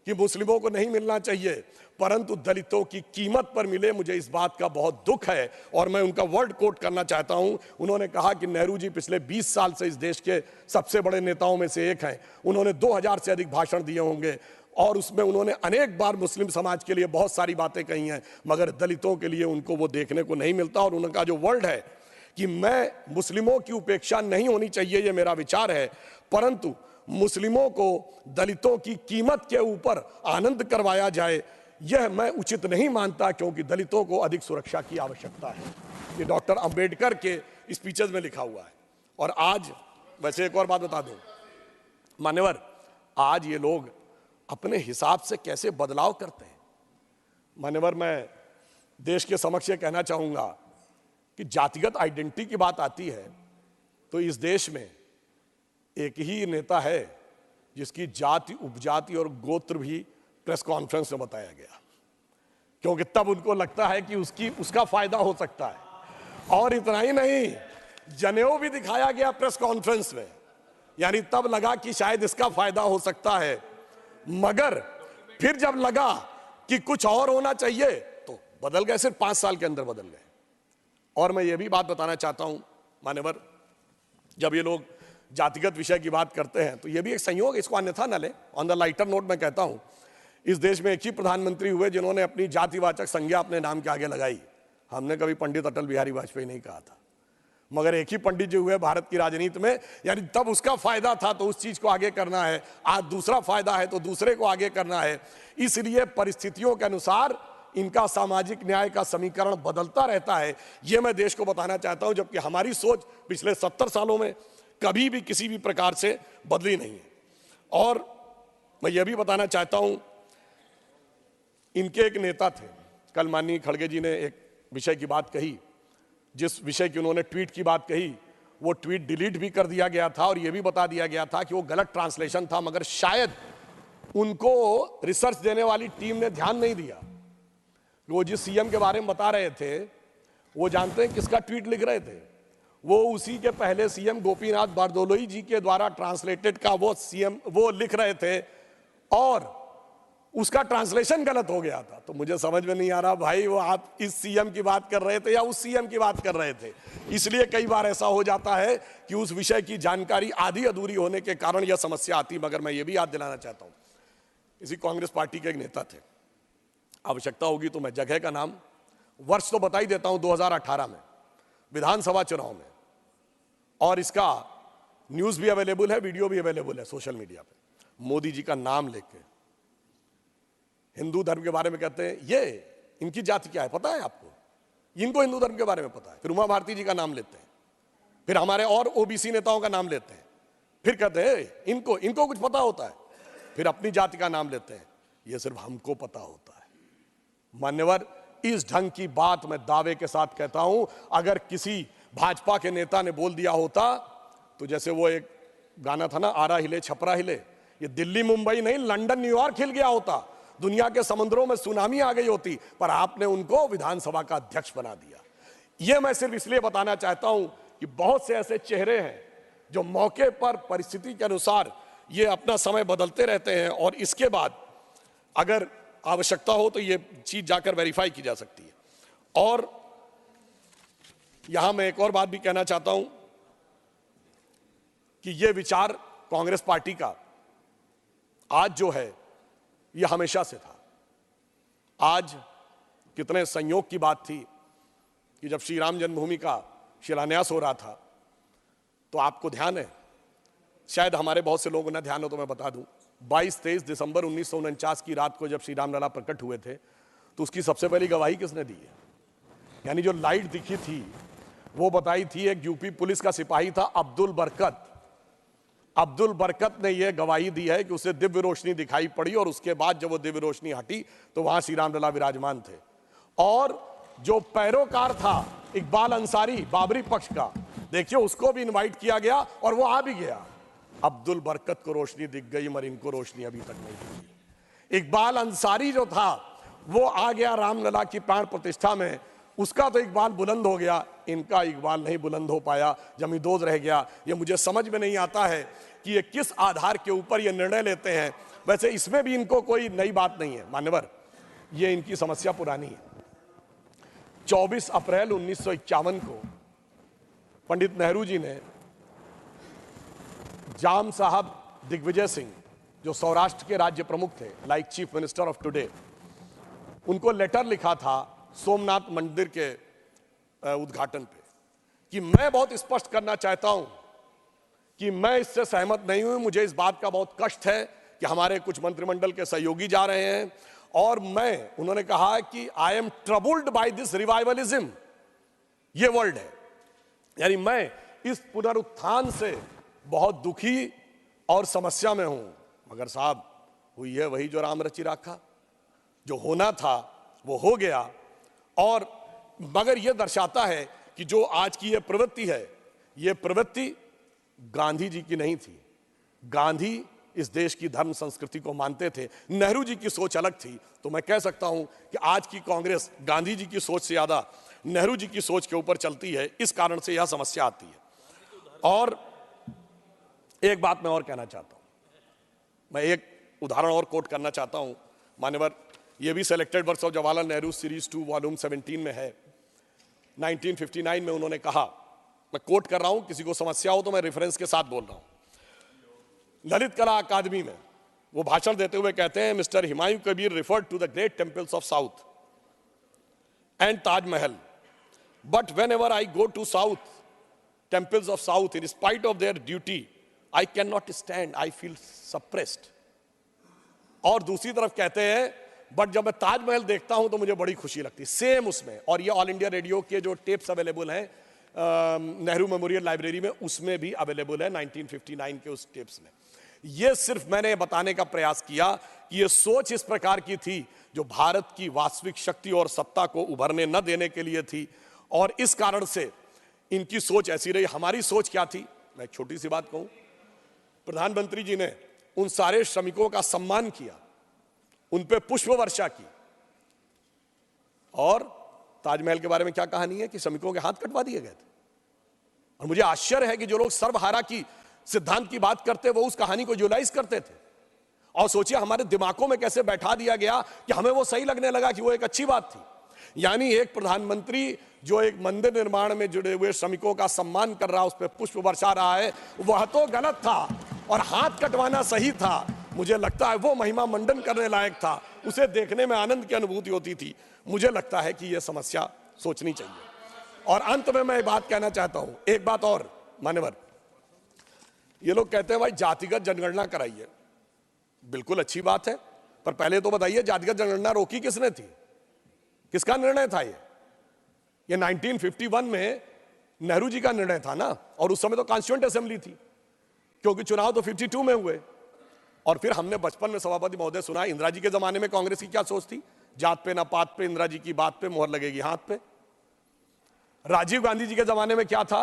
कि मुस्लिमों को नहीं मिलना चाहिए, परंतु दलितों की कीमत पर मिले, मुझे इस बात का बहुत दुख है। और मैं उनका वर्ड कोट करना चाहता हूं। उन्होंने कहा कि नेहरू जी पिछले 20 साल से इस देश के सबसे बड़े नेताओं में से एक हैं। उन्होंने 2000 से अधिक भाषण दिए होंगे और उसमें उन्होंने अनेक बार मुस्लिम समाज के लिए बहुत सारी बातें कही हैं, मगर दलितों के लिए उनको वो देखने को नहीं मिलता। और उनका जो वर्ड है कि मैं मुस्लिमों की उपेक्षा नहीं होनी चाहिए, ये मेरा विचार है, परंतु मुस्लिमों को दलितों की कीमत के ऊपर आनंद करवाया जाए, यह मैं उचित नहीं मानता, क्योंकि दलितों को अधिक सुरक्षा की आवश्यकता है। ये डॉक्टर अंबेडकर के स्पीचेस में लिखा हुआ है। और आज वैसे एक और बात बता दूं मान्यवर, आज ये लोग अपने हिसाब से कैसे बदलाव करते हैं। मान्यवर, मैं देश के समक्ष ये कहना चाहूंगा कि जातिगत आइडेंटिटी की बात आती है तो इस देश में एक ही नेता है जिसकी जाति, उपजाति और गोत्र भी प्रेस कॉन्फ्रेंस में बताया गया, क्योंकि तब उनको लगता है कि उसका फायदा हो सकता है। और इतना ही नहीं, जनेऊ भी दिखाया गया प्रेस कॉन्फ्रेंस में, यानी तब लगा कि शायद इसका फायदा हो सकता है, मगर फिर जब लगा कि कुछ और होना चाहिए तो बदल गए। सिर्फ 5 साल के अंदर बदल गए। और मैं ये भी बात बताना चाहता हूं मान्यवर, जब ये लोग जातिगत विषय की बात करते हैं तो ये भी एक संयोग, इसको अन्यथा न ले। ऑन द लाइटर नोट मैं कहता हूं, इस देश में एक ही प्रधानमंत्री हुए जिन्होंने अपनी जातिवाचक संज्ञा अपने नाम के आगे लगाई। हमने कभी पंडित अटल बिहारी वाजपेयी नहीं कहा था, मगर एक ही पंडित जी हुए भारत की राजनीति में, यानी तब उसका फायदा था तो उस चीज को आगे करना है, आज दूसरा फायदा है तो दूसरे को आगे करना है। इसलिए परिस्थितियों के अनुसार इनका सामाजिक न्याय का समीकरण बदलता रहता है। यह मैं देश को बताना चाहता हूं, जबकि हमारी सोच पिछले 70 सालों में कभी भी किसी भी प्रकार से बदली नहीं है। और मैं यह भी बताना चाहता हूं, इनके एक नेता थे कल माननीय खड़गे जी ने एक विषय की बात कही, जिस विषय की उन्होंने ट्वीट की बात कही, वो ट्वीट डिलीट भी कर दिया गया था और यह भी बता दिया गया था कि वो गलत ट्रांसलेशन था, मगर शायद उनको रिसर्च देने वाली टीम ने ध्यान नहीं दिया। वो जिस सीएम के बारे में बता रहे थे, वो जानते हैं किसका ट्वीट लिख रहे थे? वो उसी के पहले सीएम गोपीनाथ बारदोलोई जी के द्वारा ट्रांसलेटेड का वो सीएम वो लिख रहे थे और उसका ट्रांसलेशन गलत हो गया था। तो मुझे समझ में नहीं आ रहा भाई, वो आप इस सीएम की बात कर रहे थे या उस सीएम की बात कर रहे थे? इसलिए कई बार ऐसा हो जाता है कि उस विषय की जानकारी आधी अधूरी होने के कारण यह समस्या आती। मगर मैं ये भी याद दिलाना चाहता हूं, इसी कांग्रेस पार्टी के एक नेता थे, आवश्यकता होगी तो मैं जगह का नाम, वर्ष तो बता ही देता हूं, 2018 में विधानसभा चुनाव में, और इसका न्यूज भी अवेलेबल है, वीडियो भी अवेलेबल है सोशल मीडिया पे, मोदी जी का नाम लेके हिंदू धर्म के बारे में कहते हैं, ये इनकी जाति क्या है पता है आपको? इनको हिंदू धर्म के बारे में पता है। फिर उमा भारती जी का नाम लेते हैं, फिर हमारे और ओबीसी नेताओं का नाम लेते हैं, फिर कहते हैं इनको कुछ पता होता है, फिर अपनी जाति का नाम लेते हैं, ये सिर्फ हमको पता होता है। मान्यवर, इस ढंग की बात मैं दावे के साथ कहता हूं, अगर किसी भाजपा के नेता ने बोल दिया होता तो जैसे वो एक गाना था ना, आरा हिले छपरा हिले, ये दिल्ली मुंबई नहीं लंदन न्यूयॉर्क हिल गया होता, दुनिया के समुद्रों में सुनामी आ गई होती, पर आपने उनको विधानसभा का अध्यक्ष बना दिया। यह मैं सिर्फ इसलिए बताना चाहता हूं कि बहुत से ऐसे चेहरे हैं जो मौके पर परिस्थिति के अनुसार ये अपना समय बदलते रहते हैं, और इसके बाद अगर आवश्यकता हो तो ये चीज जाकर वेरीफाई की जा सकती है। और यहां मैं एक और बात भी कहना चाहता हूं कि यह विचार कांग्रेस पार्टी का आज जो है यह हमेशा से था। आज कितने संयोग की बात थी कि जब श्री राम जन्मभूमि का शिलान्यास हो रहा था, तो आपको ध्यान है, शायद हमारे बहुत से लोगों ने ध्यान हो तो मैं बता दूं, 22-23 दिसंबर 1949 की रात को जब श्री रामलला प्रकट हुए थे, तो उसकी सबसे पहली गवाही किसने दी है? यानी जो लाइट दिखी थी वो बताई थी एक यूपी पुलिस का सिपाही था अब्दुल बरकत। अब्दुल बरकत ने यह गवाही दी है कि उसे दिव्य रोशनी दिखाई पड़ी, और उसके बाद जब वो दिव्य रोशनी हटी तो वहां श्री रामलला विराजमान थे। और जो पैरोकार था इकबाल अंसारी बाबरी पक्ष का, देखिए उसको भी इनवाइट किया गया और वो आ भी गया। अब्दुल बरकत को रोशनी दिख गई मगर इनको रोशनी अभी तक नहीं दिखी। इकबाल अंसारी जो था वो आ गया रामलला की प्राण प्रतिष्ठा में, उसका तो इकबाल बुलंद हो गया, इनका इकबाल नहीं बुलंद हो पाया, जमींदोज रह गया। ये मुझे समझ में नहीं आता है कि ये किस आधार के ऊपर ये निर्णय लेते हैं। वैसे इसमें भी इनको कोई नई बात नहीं है मान्यवर, ये इनकी समस्या पुरानी है। 24 अप्रैल 1951 को पंडित नेहरू जी ने जाम साहब दिग्विजय सिंह, जो सौराष्ट्र के राज्य प्रमुख थे, like chief minister of today, उनको लेटर लिखा था सोमनाथ मंदिर के उद्घाटन पे कि मैं बहुत स्पष्ट करना चाहता हूं कि मैं इससे सहमत नहीं हूं। मुझे इस बात का बहुत कष्ट है कि हमारे कुछ मंत्रिमंडल के सहयोगी जा रहे हैं, और मैं, उन्होंने कहा कि I am troubled by this revivalism, ये वर्ड है, यानी मैं इस पुनरुत्थान से बहुत दुखी और समस्या में हूं। मगर साहब, हुई है वही जो राम रचि राखा, जो होना था वो हो गया। और मगर यह दर्शाता है कि जो आज की यह प्रवृत्ति है, यह प्रवृत्ति गांधी जी की नहीं थी। गांधी इस देश की धर्म संस्कृति को मानते थे, नेहरू जी की सोच अलग थी। तो मैं कह सकता हूं कि आज की कांग्रेस गांधी जी की सोच से ज्यादा नेहरू जी की सोच के ऊपर चलती है, इस कारण से यह समस्या आती है। और एक बात मैं और कहना चाहता हूं, मैं एक उदाहरण और कोट करना चाहता हूं मान्यवर, ये भी selected works of Jawaharlal Nehru series 2 volume 17 में है। 1959 में उन्होंने कहा, मैं कोट कर रहा हूं, किसी को समस्या हो तो मैं रेफरेंस के साथ बोल रहा हूं। ललित कला अकादमी में वो भाषण देते हुए कहते हैं, mister Humayun Kabir referred to the great temples of south and Taj Mahal, but whenever I go to south temples of south, in spite of their duty I can not stand, I feel suppressed. और दूसरी तरफ कहते हैं, but जब मैं ताजमहल देखता हूं तो मुझे बड़ी खुशी लगती है। सेम उसमें, और ये ऑल इंडिया रेडियो के जो टेप्स अवेलेबल हैं नेहरू मेमोरियल लाइब्रेरी में, उसमें भी अवेलेबल है 1959 के उस टेप्स में। ये सिर्फ मैंने बताने का प्रयास किया कि ये सोच इस प्रकार की थी जो भारत की वास्तविक शक्ति और सत्ता को उभरने न देने के लिए थी, और इस कारण से इनकी सोच ऐसी रही। हमारी सोच क्या थी, मैं एक छोटी सी बात कहूं, प्रधानमंत्री जी ने उन सारे श्रमिकों का सम्मान किया, उन पे पुष्प वर्षा की, और ताजमहल के बारे में क्या कहानी है कि श्रमिकों के हाथ कटवा दिए गए थे। और मुझे आश्चर्य है कि जो लोग सर्वहारा की सिद्धांत की बात करते वो उस कहानी को जुलाइज करते थे, और सोचिए हमारे दिमागों में कैसे बैठा दिया गया कि हमें वो सही लगने लगा कि वो एक अच्छी बात थी। यानी एक प्रधानमंत्री जो एक मंदिर निर्माण में जुड़े हुए श्रमिकों का सम्मान कर रहा, उस पर पुष्प बरसा रहा है, वह तो गलत था, और हाथ कटवाना सही था। मुझे लगता है वो महिमा मंडन करने लायक था, उसे देखने में आनंद की अनुभूति होती थी। मुझे लगता है कि यह समस्या सोचनी चाहिए। और अंत में मैं एक बात कहना चाहता हूं, एक बात और मान्यवर, ये लोग कहते हैं भाई जातिगत जनगणना कराइए, बिल्कुल अच्छी बात है, पर पहले तो बताइए जातिगत जनगणना रोकी किसने थी, किसका निर्णय था? ये 1951 में नेहरू जी का निर्णय था ना, और उस समय तो कॉन्स्टिट्यूएंट असेंबली थी, क्योंकि चुनाव तो 52 में हुए। और फिर हमने बचपन में सभापति महोदय सुना, इंदिरा जी के जमाने में कांग्रेस की क्या सोच थी, जात पे ना पात पे, इंदिरा जी की बात पे मोहर लगेगी हाथ पे। राजीव गांधी जी के जमाने में क्या था,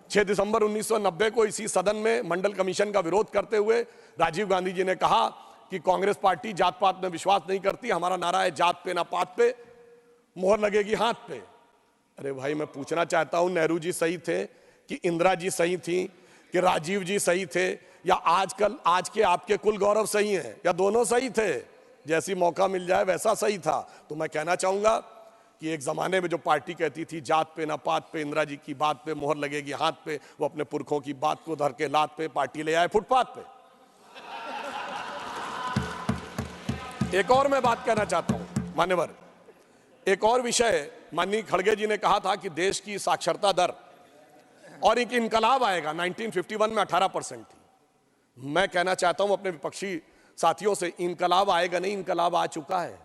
6 दिसंबर 1990 को इसी सदन में मंडल कमीशन का विरोध करते हुए राजीव गांधी जी ने कहा कि कांग्रेस पार्टी जात पात में विश्वास नहीं करती, हमारा नारा है जात पे ना पात पे, मोहर लगेगी हाथ पे। अरे भाई, मैं पूछना चाहता हूं, नेहरू जी सही थे कि इंदिरा जी सही थी कि राजीव जी सही थे, या आजकल आज के आपके कुल गौरव सही हैं, या दोनों सही थे? जैसी मौका मिल जाए वैसा सही था। तो मैं कहना चाहूंगा कि एक जमाने में जो पार्टी कहती थी जात पे ना पात पे, इंदिरा जी की बात पे मोहर लगेगी हाथ पे, वो अपने पुरखों की बात को धर के लात पे पार्टी ले आए फुटपाथ पे। एक और मैं बात कहना चाहता हूं मान्यवर, एक और विषय, माननीय खड़गे जी ने कहा था कि देश की साक्षरता दर और एक इनकलाब आएगा, 1951 में 18% थी। मैं कहना चाहता हूं अपने विपक्षी साथियों से, इनकलाब आएगा नहीं, इनकलाब आ चुका है।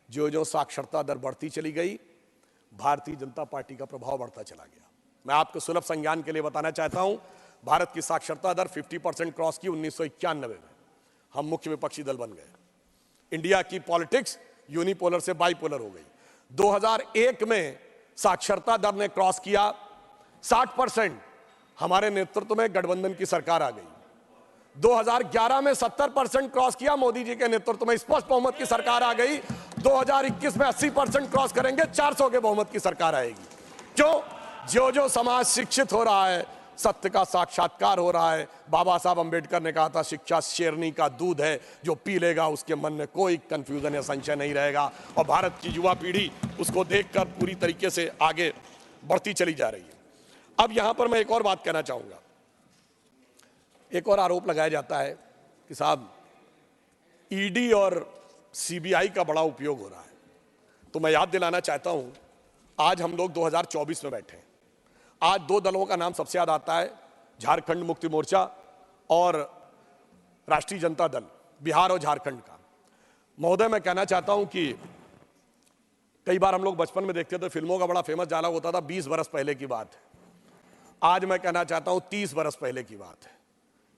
जो जो साक्षरता दर बढ़ती चली गई, भारतीय जनता पार्टी का प्रभाव बढ़ता चला गया। मैं आपको सुलभ संज्ञान के लिए बताना चाहता हूं, भारत की साक्षरता दर 50% क्रॉस की 1991 में, हम मुख्य विपक्षी दल बन गए। इंडिया की पॉलिटिक्स यूनिपोलर से बाइपोलर हो गई। 2001 में साक्षरता दर ने क्रॉस किया 60%, हमारे नेतृत्व में गठबंधन की सरकार आ गई। 2011 में 70% क्रॉस किया, मोदी जी के नेतृत्व में स्पष्ट बहुमत की सरकार आ गई। 2021 में 80% क्रॉस करेंगे, 400 के बहुमत की सरकार आएगी। क्यों? जो जो समाज शिक्षित हो रहा है, सत्य का साक्षात्कार हो रहा है। बाबा साहब अंबेडकर ने कहा था शिक्षा शेरनी का दूध है, जो पी लेगा उसके मन में कोई कंफ्यूजन या संशय नहीं रहेगा। और भारत की युवा पीढ़ी उसको देखकर पूरी तरीके से आगे बढ़ती चली जा रही है। अब यहां पर मैं एक और बात कहना चाहूंगा, एक और आरोप लगाया जाता है कि साहब ईडी और सीबीआई का बड़ा उपयोग हो रहा है। तो मैं याद दिलाना चाहता हूं, आज हम लोग 2024 में बैठे हैं। आज दो दलों का नाम सबसे ज्यादा आता है, झारखंड मुक्ति मोर्चा और राष्ट्रीय जनता दल, बिहार और झारखंड का। महोदय, मैं कहना चाहता हूं कि कई बार हम लोग बचपन में देखते थे, फिल्मों का बड़ा फेमस डायलॉग होता था 20 बरस पहले की बात है। आज मैं कहना चाहता हूं 30 बरस पहले की बात है,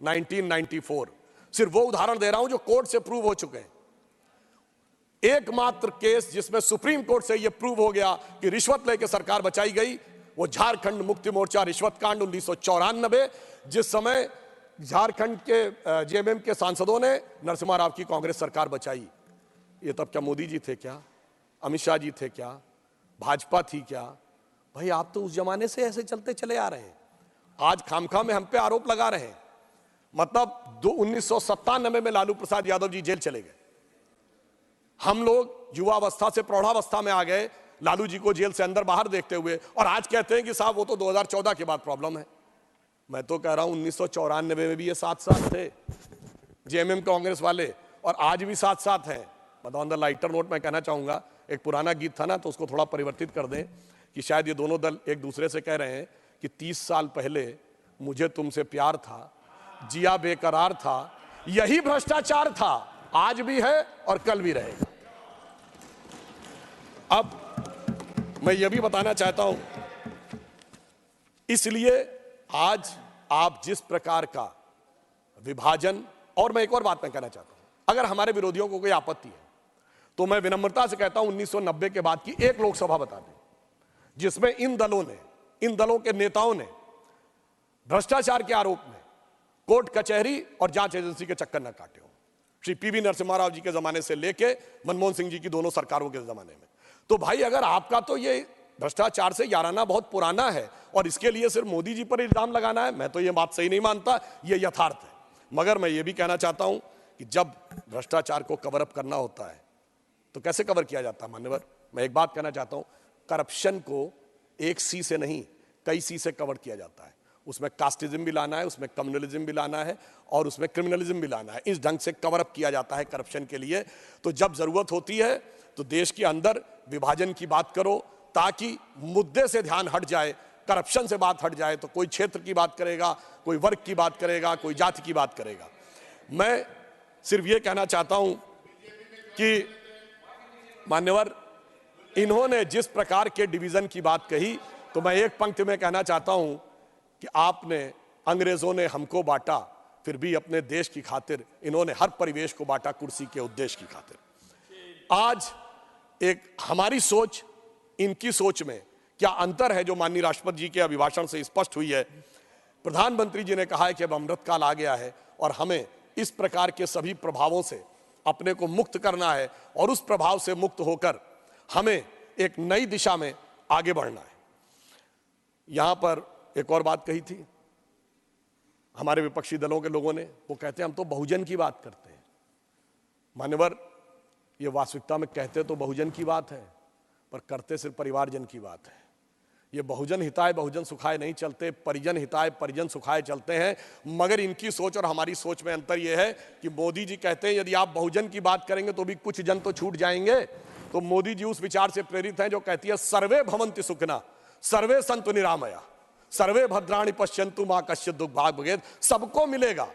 1994। सिर्फ वो उदाहरण दे रहा हूं जो कोर्ट से प्रूव हो चुके हैं। एकमात्र केस जिसमें सुप्रीम कोर्ट से यह प्रूव हो गया कि रिश्वत लेकर सरकार बचाई गई, वो झारखंड मुक्ति मोर्चा रिश्वत कांड 1994, जिस समय झारखंड के जेएमएम के सांसदों ने नरसिम्हा राव की कांग्रेस सरकार बचाई। ये तब क्या मोदी जी थे क्या, अमित शाह जी थे क्या, भाजपा थी क्या? भाई आप तो उस जमाने से ऐसे चलते चले आ रहे हैं, आज खामखा में हम पे आरोप लगा रहे हैं। मतलब 1997 में लालू प्रसाद यादव जी जेल चले गए, हम लोग युवावस्था से प्रौढ़ावस्था में आ गए लालू जी को जेल से अंदर बाहर देखते हुए, और आज कहते हैं कि साहब वो तो 2014 के बाद प्रॉब्लम है। मैं तो कह रहा हूं 1994 में भी ये साथ साथ थे जेएमएम कांग्रेस वाले, और आज भी साथ साथ हैं। मतलब ऑन द लाइटर नोट मैं कहना चाहूंगा, एक पुराना गीत था ना, तो उसको थोड़ा परिवर्तित कर दें कि शायद ये दोनों दल एक दूसरे से कह रहे हैं कि 30 साल पहले मुझे तुमसे प्यार था, जिया बेकरार था, यही भ्रष्टाचार था, आज भी है और कल भी रहेगा। अब मैं यह भी बताना चाहता हूं, इसलिए आज आप जिस प्रकार का विभाजन, और मैं एक और बात मैं कहना चाहता हूं, अगर हमारे विरोधियों को कोई आपत्ति है तो मैं विनम्रता से कहता हूं 1990 के बाद की एक लोकसभा बता दें जिसमें इन दलों के नेताओं ने भ्रष्टाचार के आरोप में कोर्ट कचहरी और जांच एजेंसी के चक्कर न काटे हो। श्री पीवी नरसिम्हा राव जी के जमाने से लेके मनमोहन सिंह जी की दोनों सरकारों के जमाने में। तो भाई अगर आपका तो ये भ्रष्टाचार से याराना बहुत पुराना है और इसके लिए सिर्फ मोदी जी पर इल्जाम लगाना है, मैं तो ये बात सही नहीं मानता, ये यथार्थ है। मगर मैं ये भी कहना चाहता हूं कि जब भ्रष्टाचार को कवर अप करना होता है तो कैसे कवर किया जाता है मान्यवर। मैं एक बात कहना चाहता हूं, करप्शन को एक सी से नहीं कई सी से कवर किया जाता है। उसमें कास्टिज्म भी लाना है, उसमें कम्युनलिज्म भी लाना है और उसमें क्रिमिनलिज्म भी लाना है। इस ढंग से कवर अप किया जाता है करप्शन के लिए। तो जब जरूरत होती है तो देश के अंदर विभाजन की बात करो ताकि मुद्दे से ध्यान हट जाए, करप्शन से बात हट जाए। तो कोई क्षेत्र की बात करेगा, कोई वर्ग की बात करेगा, कोई जाति की बात करेगा। मैं सिर्फ ये कहना चाहता हूं कि मान्यवर इन्होंने जिस प्रकार के डिवीजन की बात कही, तो मैं एक पंक्ति में कहना चाहता हूं कि आपने अंग्रेजों ने हमको बांटा, फिर भी अपने देश की खातिर इन्होंने हर परिवेश को बांटा कुर्सी के उद्देश्य की खातिर। आज एक हमारी सोच इनकी सोच में क्या अंतर है जो माननीय राष्ट्रपति जी के अभिभाषण से स्पष्ट हुई है। प्रधानमंत्री जी ने कहा है कि अब अमृतकाल आ गया है और हमें इस प्रकार के सभी प्रभावों से अपने को मुक्त करना है और उस प्रभाव से मुक्त होकर हमें एक नई दिशा में आगे बढ़ना है। यहां पर एक और बात कही थी हमारे विपक्षी दलों के लोगों ने, वो कहते हैं हम तो बहुजन की बात करते हैं। मान्यवर, ये वास्तविकता में कहते तो बहुजन की बात है पर करते सिर्फ परिवारजन की बात है। ये बहुजन हिताय बहुजन सुखाय नहीं चलते, परिजन हिताय परिजन सुखाय चलते हैं। मगर इनकी सोच और हमारी सोच में अंतर यह है कि मोदी जी कहते हैं यदि आप बहुजन की बात करेंगे तो भी कुछ जन तो छूट जाएंगे। तो मोदी जी उस विचार से प्रेरित हैं जो कहती है सर्वे भवन्ति सुखिनः सर्वे सन्तु निरामया सर्वे भद्राणि पश्यन्तु मा कश्चित् दुर्भाग् भवेत्। सबको मिलेगा,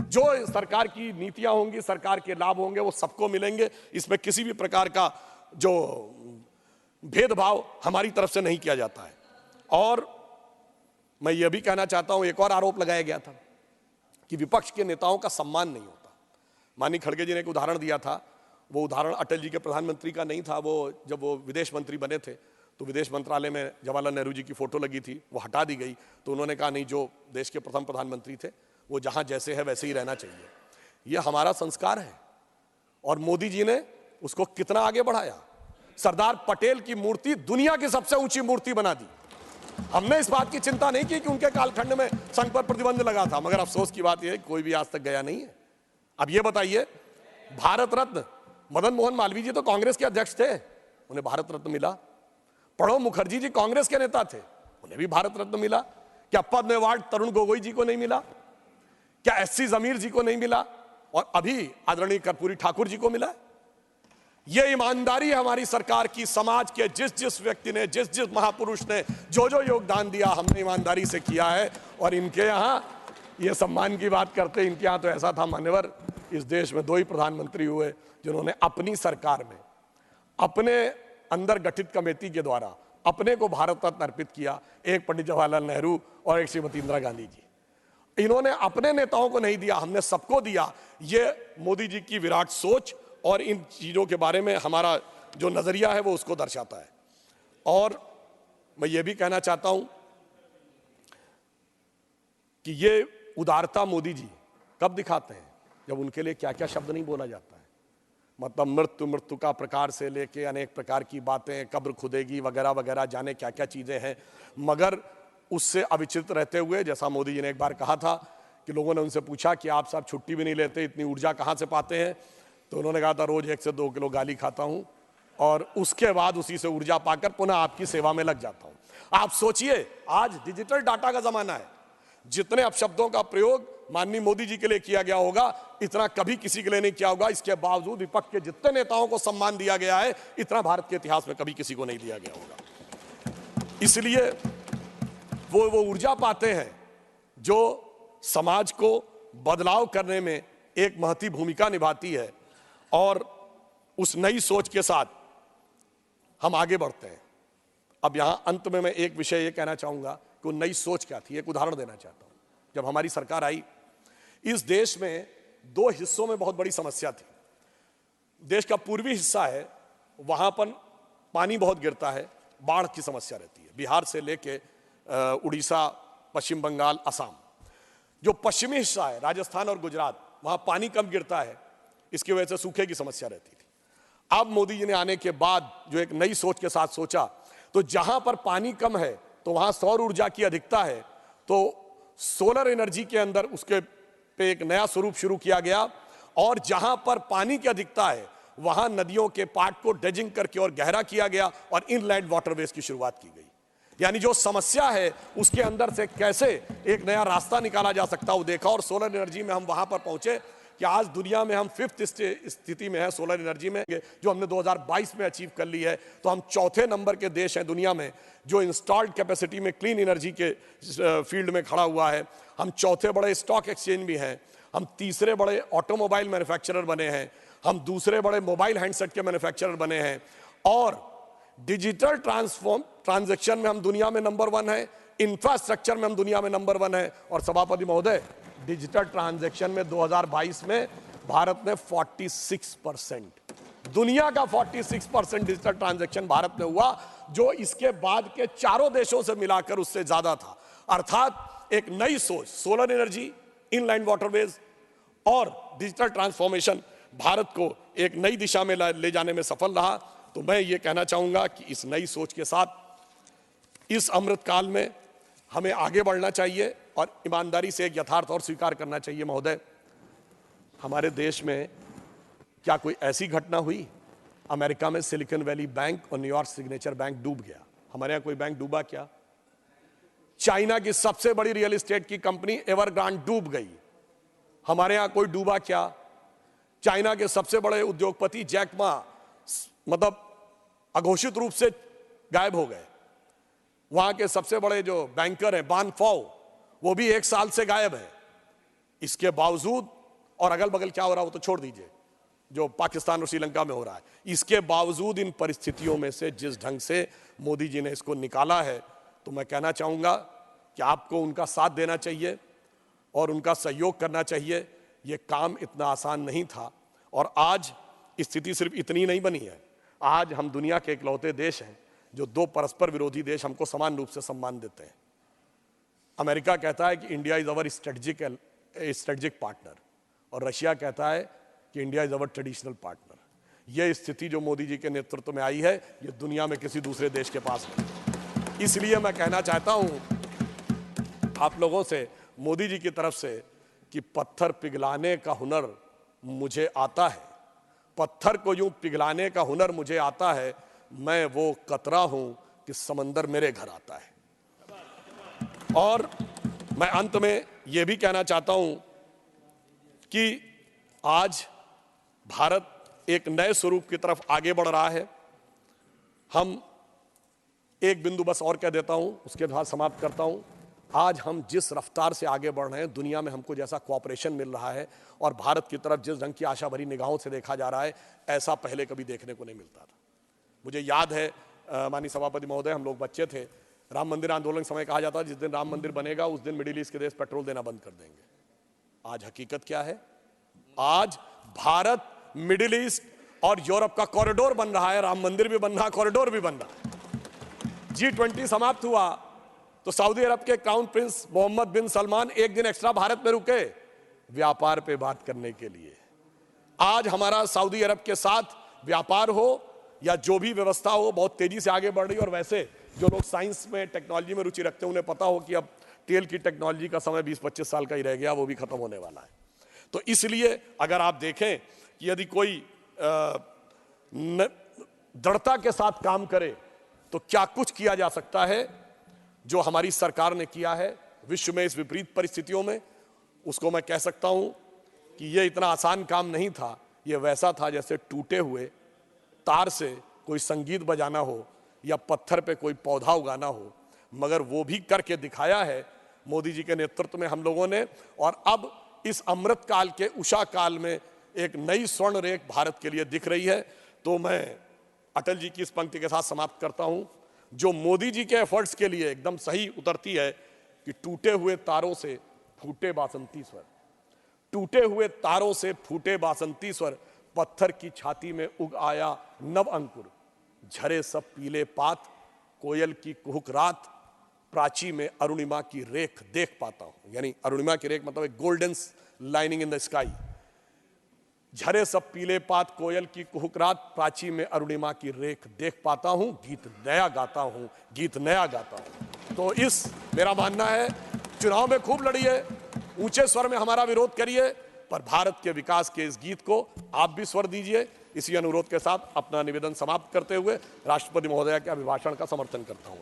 जो सरकार की नीतियां होंगी, सरकार के लाभ होंगे, वो सबको मिलेंगे। इसमें किसी भी प्रकार का जो भेदभाव हमारी तरफ से नहीं किया जाता है। और मैं ये भी कहना चाहता हूं, एक और आरोप लगाया गया था कि विपक्ष के नेताओं का सम्मान नहीं होता। माननीय खड़गे जी ने एक उदाहरण दिया था, वो उदाहरण अटल जी के प्रधानमंत्री का नहीं था। वो जब वो विदेश मंत्री बने थे तो विदेश मंत्रालय में जवाहरलाल नेहरू जी की फोटो लगी थी, वो हटा दी गई। तो उन्होंने कहा नहीं, जो देश के प्रथम प्रधानमंत्री थे वो जहां जैसे है वैसे ही रहना चाहिए। ये हमारा संस्कार है और मोदी जी ने उसको कितना आगे बढ़ाया। सरदार पटेल की मूर्ति दुनिया की सबसे ऊंची मूर्ति बना दी। हमने इस बात की चिंता नहीं की कि उनके कालखंड में संघ पर प्रतिबंध लगा था, मगर अफसोस की बात यह है कोई भी आज तक गया नहीं है। अब ये बताइए, भारत रत्न मदन मोहन मालवीय जी तो कांग्रेस के अध्यक्ष थे, उन्हें भारत रत्न मिला। प्रणब मुखर्जी जी कांग्रेस के नेता थे, उन्हें भी भारत रत्न मिला। क्या पद्म अवार्ड तरुण गोगोई जी को नहीं मिला? क्या एससी जमीर जी को नहीं मिला? और अभी आदरणीय कर्पूरी ठाकुर जी को मिला। यह ईमानदारी है हमारी सरकार की। समाज के जिस जिस व्यक्ति ने, जिस जिस महापुरुष ने जो जो योगदान दिया, हमने ईमानदारी से किया है। और इनके यहां ये सम्मान की बात करते, इनके यहां तो ऐसा था मान्यवर, इस देश में 2 ही प्रधानमंत्री हुए जिन्होंने अपनी सरकार में अपने अंदर गठित कमेटी के द्वारा अपने को भारत रत्न अर्पित किया। एक पंडित जवाहरलाल नेहरू और एक श्रीमती इंदिरा गांधी जी। इन्होंने अपने नेताओं को नहीं दिया, हमने सबको दिया। ये मोदी जी की विराट सोच और इन चीजों के बारे में हमारा जो नजरिया है वो उसको दर्शाता है। और मैं ये भी कहना चाहता हूं कि ये उदारता मोदी जी कब दिखाते हैं, जब उनके लिए क्या क्या शब्द नहीं बोला जाता है। मतलब मृत्यु का प्रकार से लेके अनेक प्रकार की बातें, कब्र खुदेगी वगैरह वगैरह, जाने क्या क्या चीजें हैं। मगर उससे अविचलित रहते हुए, जैसा मोदी जी ने एक बार कहा था कि लोगों ने उनसे पूछा कि आप साहब छुट्टी भी नहीं लेते, इतनी ऊर्जा कहां से पाते हैं? तो उन्होंने कहा था रोज 1 से 2 किलो गाली खाता हूं और उसके बाद उसी से ऊर्जा पाकर पुनः आपकी सेवा में लग जाता हूं। आप सोचिए, आज डिजिटल डाटा का जमाना है। जितने अपशब्दों का प्रयोग माननीय मोदी जी के लिए किया गया होगा, इतना कभी किसी के लिए नहीं किया होगा। इसके बावजूद विपक्ष के जितने नेताओं को सम्मान दिया गया है, इतना भारत के इतिहास में कभी किसी को नहीं दिया गया होगा। इसलिए वो ऊर्जा पाते हैं जो समाज को बदलाव करने में एक महती भूमिका निभाती है। और उस नई सोच के साथ हम आगे बढ़ते हैं। अब यहां अंत में मैं एक विषय ये कहना चाहूंगा कि वो नई सोच क्या थी, एक उदाहरण देना चाहता हूं। जब हमारी सरकार आई, इस देश में 2 हिस्सों में बहुत बड़ी समस्या थी। देश का पूर्वी हिस्सा है, वहां पर पानी बहुत गिरता है, बाढ़ की समस्या रहती है। बिहार से लेके उड़ीसा, पश्चिम बंगाल, असम, जो पश्चिमी हिस्सा है राजस्थान और गुजरात, वहां पानी कम गिरता है, इसकी वजह से सूखे की समस्या रहती थी। अब मोदी जी ने आने के बाद जो एक नई सोच के साथ सोचा, तो जहां पर पानी कम है तो वहां सौर ऊर्जा की अधिकता है, तो सोलर एनर्जी के अंदर उसके पे एक नया स्वरूप शुरू किया गया। और जहां पर पानी की अधिकता है वहां नदियों के पाट को ड्रेजिंग करके और गहरा किया गया और इनलैंड वाटरवेज की शुरुआत की गई। यानी जो समस्या है उसके अंदर से कैसे एक नया रास्ता निकाला जा सकता है वो देखा। और सोलर एनर्जी में हम वहां पर पहुंचे कि आज दुनिया में हम 5th स्थिति में है सोलर एनर्जी में, जो हमने 2022 में अचीव कर ली है। तो हम 4थे नंबर के देश हैं दुनिया में जो इंस्टॉल्ड कैपेसिटी में क्लीन एनर्जी के फील्ड में खड़ा हुआ है। हम 4थे बड़े स्टॉक एक्सचेंज भी हैं, हम 3रे बड़े ऑटोमोबाइल मैन्युफैक्चरर बने हैं, हम 2रे बड़े मोबाइल हैंडसेट के मैन्युफैक्चरर बने हैं, और डिजिटल ट्रांजैक्शन में हम दुनिया में नंबर 1 है, इंफ्रास्ट्रक्चर में हम दुनिया में नंबर 1 है। और सभापति महोदय, डिजिटल ट्रांजैक्शन में 2022 में भारत में 46%, दुनिया का 46% डिजिटल ट्रांजैक्शन भारत में हुआ, जो इसके बाद के 4 देशों से मिलाकर उससे ज्यादा था। अर्थात एक नई सोच, सोलर एनर्जी, इनलैंड वाटरवेज और डिजिटल ट्रांसफॉर्मेशन भारत को एक नई दिशा में ले जाने में सफल रहा। तो मैं ये कहना चाहूंगा कि इस नई सोच के साथ इस अमृत काल में हमें आगे बढ़ना चाहिए और ईमानदारी से एक यथार्थ और स्वीकार करना चाहिए। महोदय, हमारे देश में क्या कोई ऐसी घटना हुई? अमेरिका में सिलिकॉन वैली बैंक और न्यूयॉर्क सिग्नेचर बैंक डूब गया, हमारे यहां कोई बैंक डूबा क्या? चाइना की सबसे बड़ी रियल एस्टेट की कंपनी एवरग्रांड डूब गई, हमारे यहां कोई डूबा क्या? चाइना के सबसे बड़े उद्योगपति जैक मा मतलब अघोषित रूप से गायब हो गए। वहां के सबसे बड़े जो बैंकर हैं बान फॉ, वो भी 1 साल से गायब है। इसके बावजूद, और अगल बगल क्या हो रहा है वो तो छोड़ दीजिए, जो पाकिस्तान और श्रीलंका में हो रहा है, इसके बावजूद इन परिस्थितियों में से जिस ढंग से मोदी जी ने इसको निकाला है, तो मैं कहना चाहूंगा कि आपको उनका साथ देना चाहिए और उनका सहयोग करना चाहिए। ये काम इतना आसान नहीं था और आज स्थिति सिर्फ इतनी नहीं बनी है। आज हम दुनिया के इकलौते देश हैं जो 2 परस्पर विरोधी देश हमको समान रूप से सम्मान देते हैं। अमेरिका कहता है कि India is our strategic partner, और रशिया कहता है कि India is our traditional partner. यह स्थिति जो मोदी जी के नेतृत्व में आई है, ये दुनिया में किसी दूसरे देश के पास नहीं। इसलिए मैं कहना चाहता हूं आप लोगों से, मोदी जी की तरफ से, कि पत्थर पिघलाने का हुनर मुझे आता है, पत्थर को यूं पिघलाने का हुनर मुझे आता है, मैं वो कतरा हूं कि समंदर मेरे घर आता है। और मैं अंत में यह भी कहना चाहता हूं कि आज भारत एक नए स्वरूप की तरफ आगे बढ़ रहा है। हम एक बिंदु बस और कह देता हूं, उसके बाद समाप्त करता हूं। आज हम जिस रफ्तार से आगे बढ़ रहे हैं, दुनिया में हमको जैसा कोऑपरेशन मिल रहा है और भारत की तरफ जिस ढंग की आशा भरी निगाहों से देखा जा रहा है, ऐसा पहले कभी देखने को नहीं मिलता था। मुझे याद है माननीय सभापति महोदय, हम लोग बच्चे थे, राम मंदिर आंदोलन समय कहा जाता जिस दिन राम मंदिर बनेगा उस दिन मिडिल ईस्ट के देश पेट्रोल देना बंद कर देंगे। आज हकीकत क्या है? आज भारत मिडिल ईस्ट और यूरोप का कॉरिडोर बन रहा है, राम मंदिर भी बन रहा है, कॉरिडोर भी बन रहा है। G20 समाप्त हुआ तो सऊदी अरब के क्राउन प्रिंस मोहम्मद बिन सलमान एक दिन एक्स्ट्रा भारत में रुके व्यापार पे बात करने के लिए। आज हमारा सऊदी अरब के साथ व्यापार हो या जो भी व्यवस्था हो, बहुत तेजी से आगे बढ़ रही है। और वैसे जो लोग साइंस में, टेक्नोलॉजी में रुचि रखते हैं, उन्हें पता हो कि अब तेल की टेक्नोलॉजी का समय 20-25 साल का ही रह गया, वो भी खत्म होने वाला है। तो इसलिए अगर आप देखें कि यदि कोई दृढ़ता के साथ काम करे तो क्या कुछ किया जा सकता है, जो हमारी सरकार ने किया है विश्व में इस विपरीत परिस्थितियों में, उसको मैं कह सकता हूं कि यह इतना आसान काम नहीं था। यह वैसा था जैसे टूटे हुए तार से कोई संगीत बजाना हो या पत्थर पे कोई पौधा उगाना हो, मगर वो भी करके दिखाया है मोदी जी के नेतृत्व में हम लोगों ने। और अब इस अमृत काल के उषा काल में एक नई स्वर्ण रेख भारत के लिए दिख रही है। तो मैं अटल जी की इस पंक्ति के साथ समाप्त करता हूं, जो मोदी जी के एफर्ट्स के लिए एकदम सही उतरती है कि टूटे हुए तारों से फूटे बासंती स्वर, टूटे हुए तारों से फूटे बासंती स्वर, पत्थर की छाती में उग आया नव अंकुर, झरे सब पीले पात, कोयल की कुहुक रात, प्राची में अरुणिमा की रेख देख पाता हूं। यानी अरुणिमा की रेख मतलब एक golden lining in the sky. झरे सब पीले पात, कोयल की कुहुक रात, प्राची में अरुणिमा की रेख देख पाता हूं, गीत नया गाता हूं, गीत नया गाता हूं। तो इस मेरा मानना है, चुनाव में खूब लड़िए, ऊंचे स्वर में हमारा विरोध करिए, पर भारत के विकास के इस गीत को आप भी स्वर दीजिए। इसी अनुरोध के साथ अपना निवेदन समाप्त करते हुए राष्ट्रपति महोदया के अभिभाषण का समर्थन करता हूं।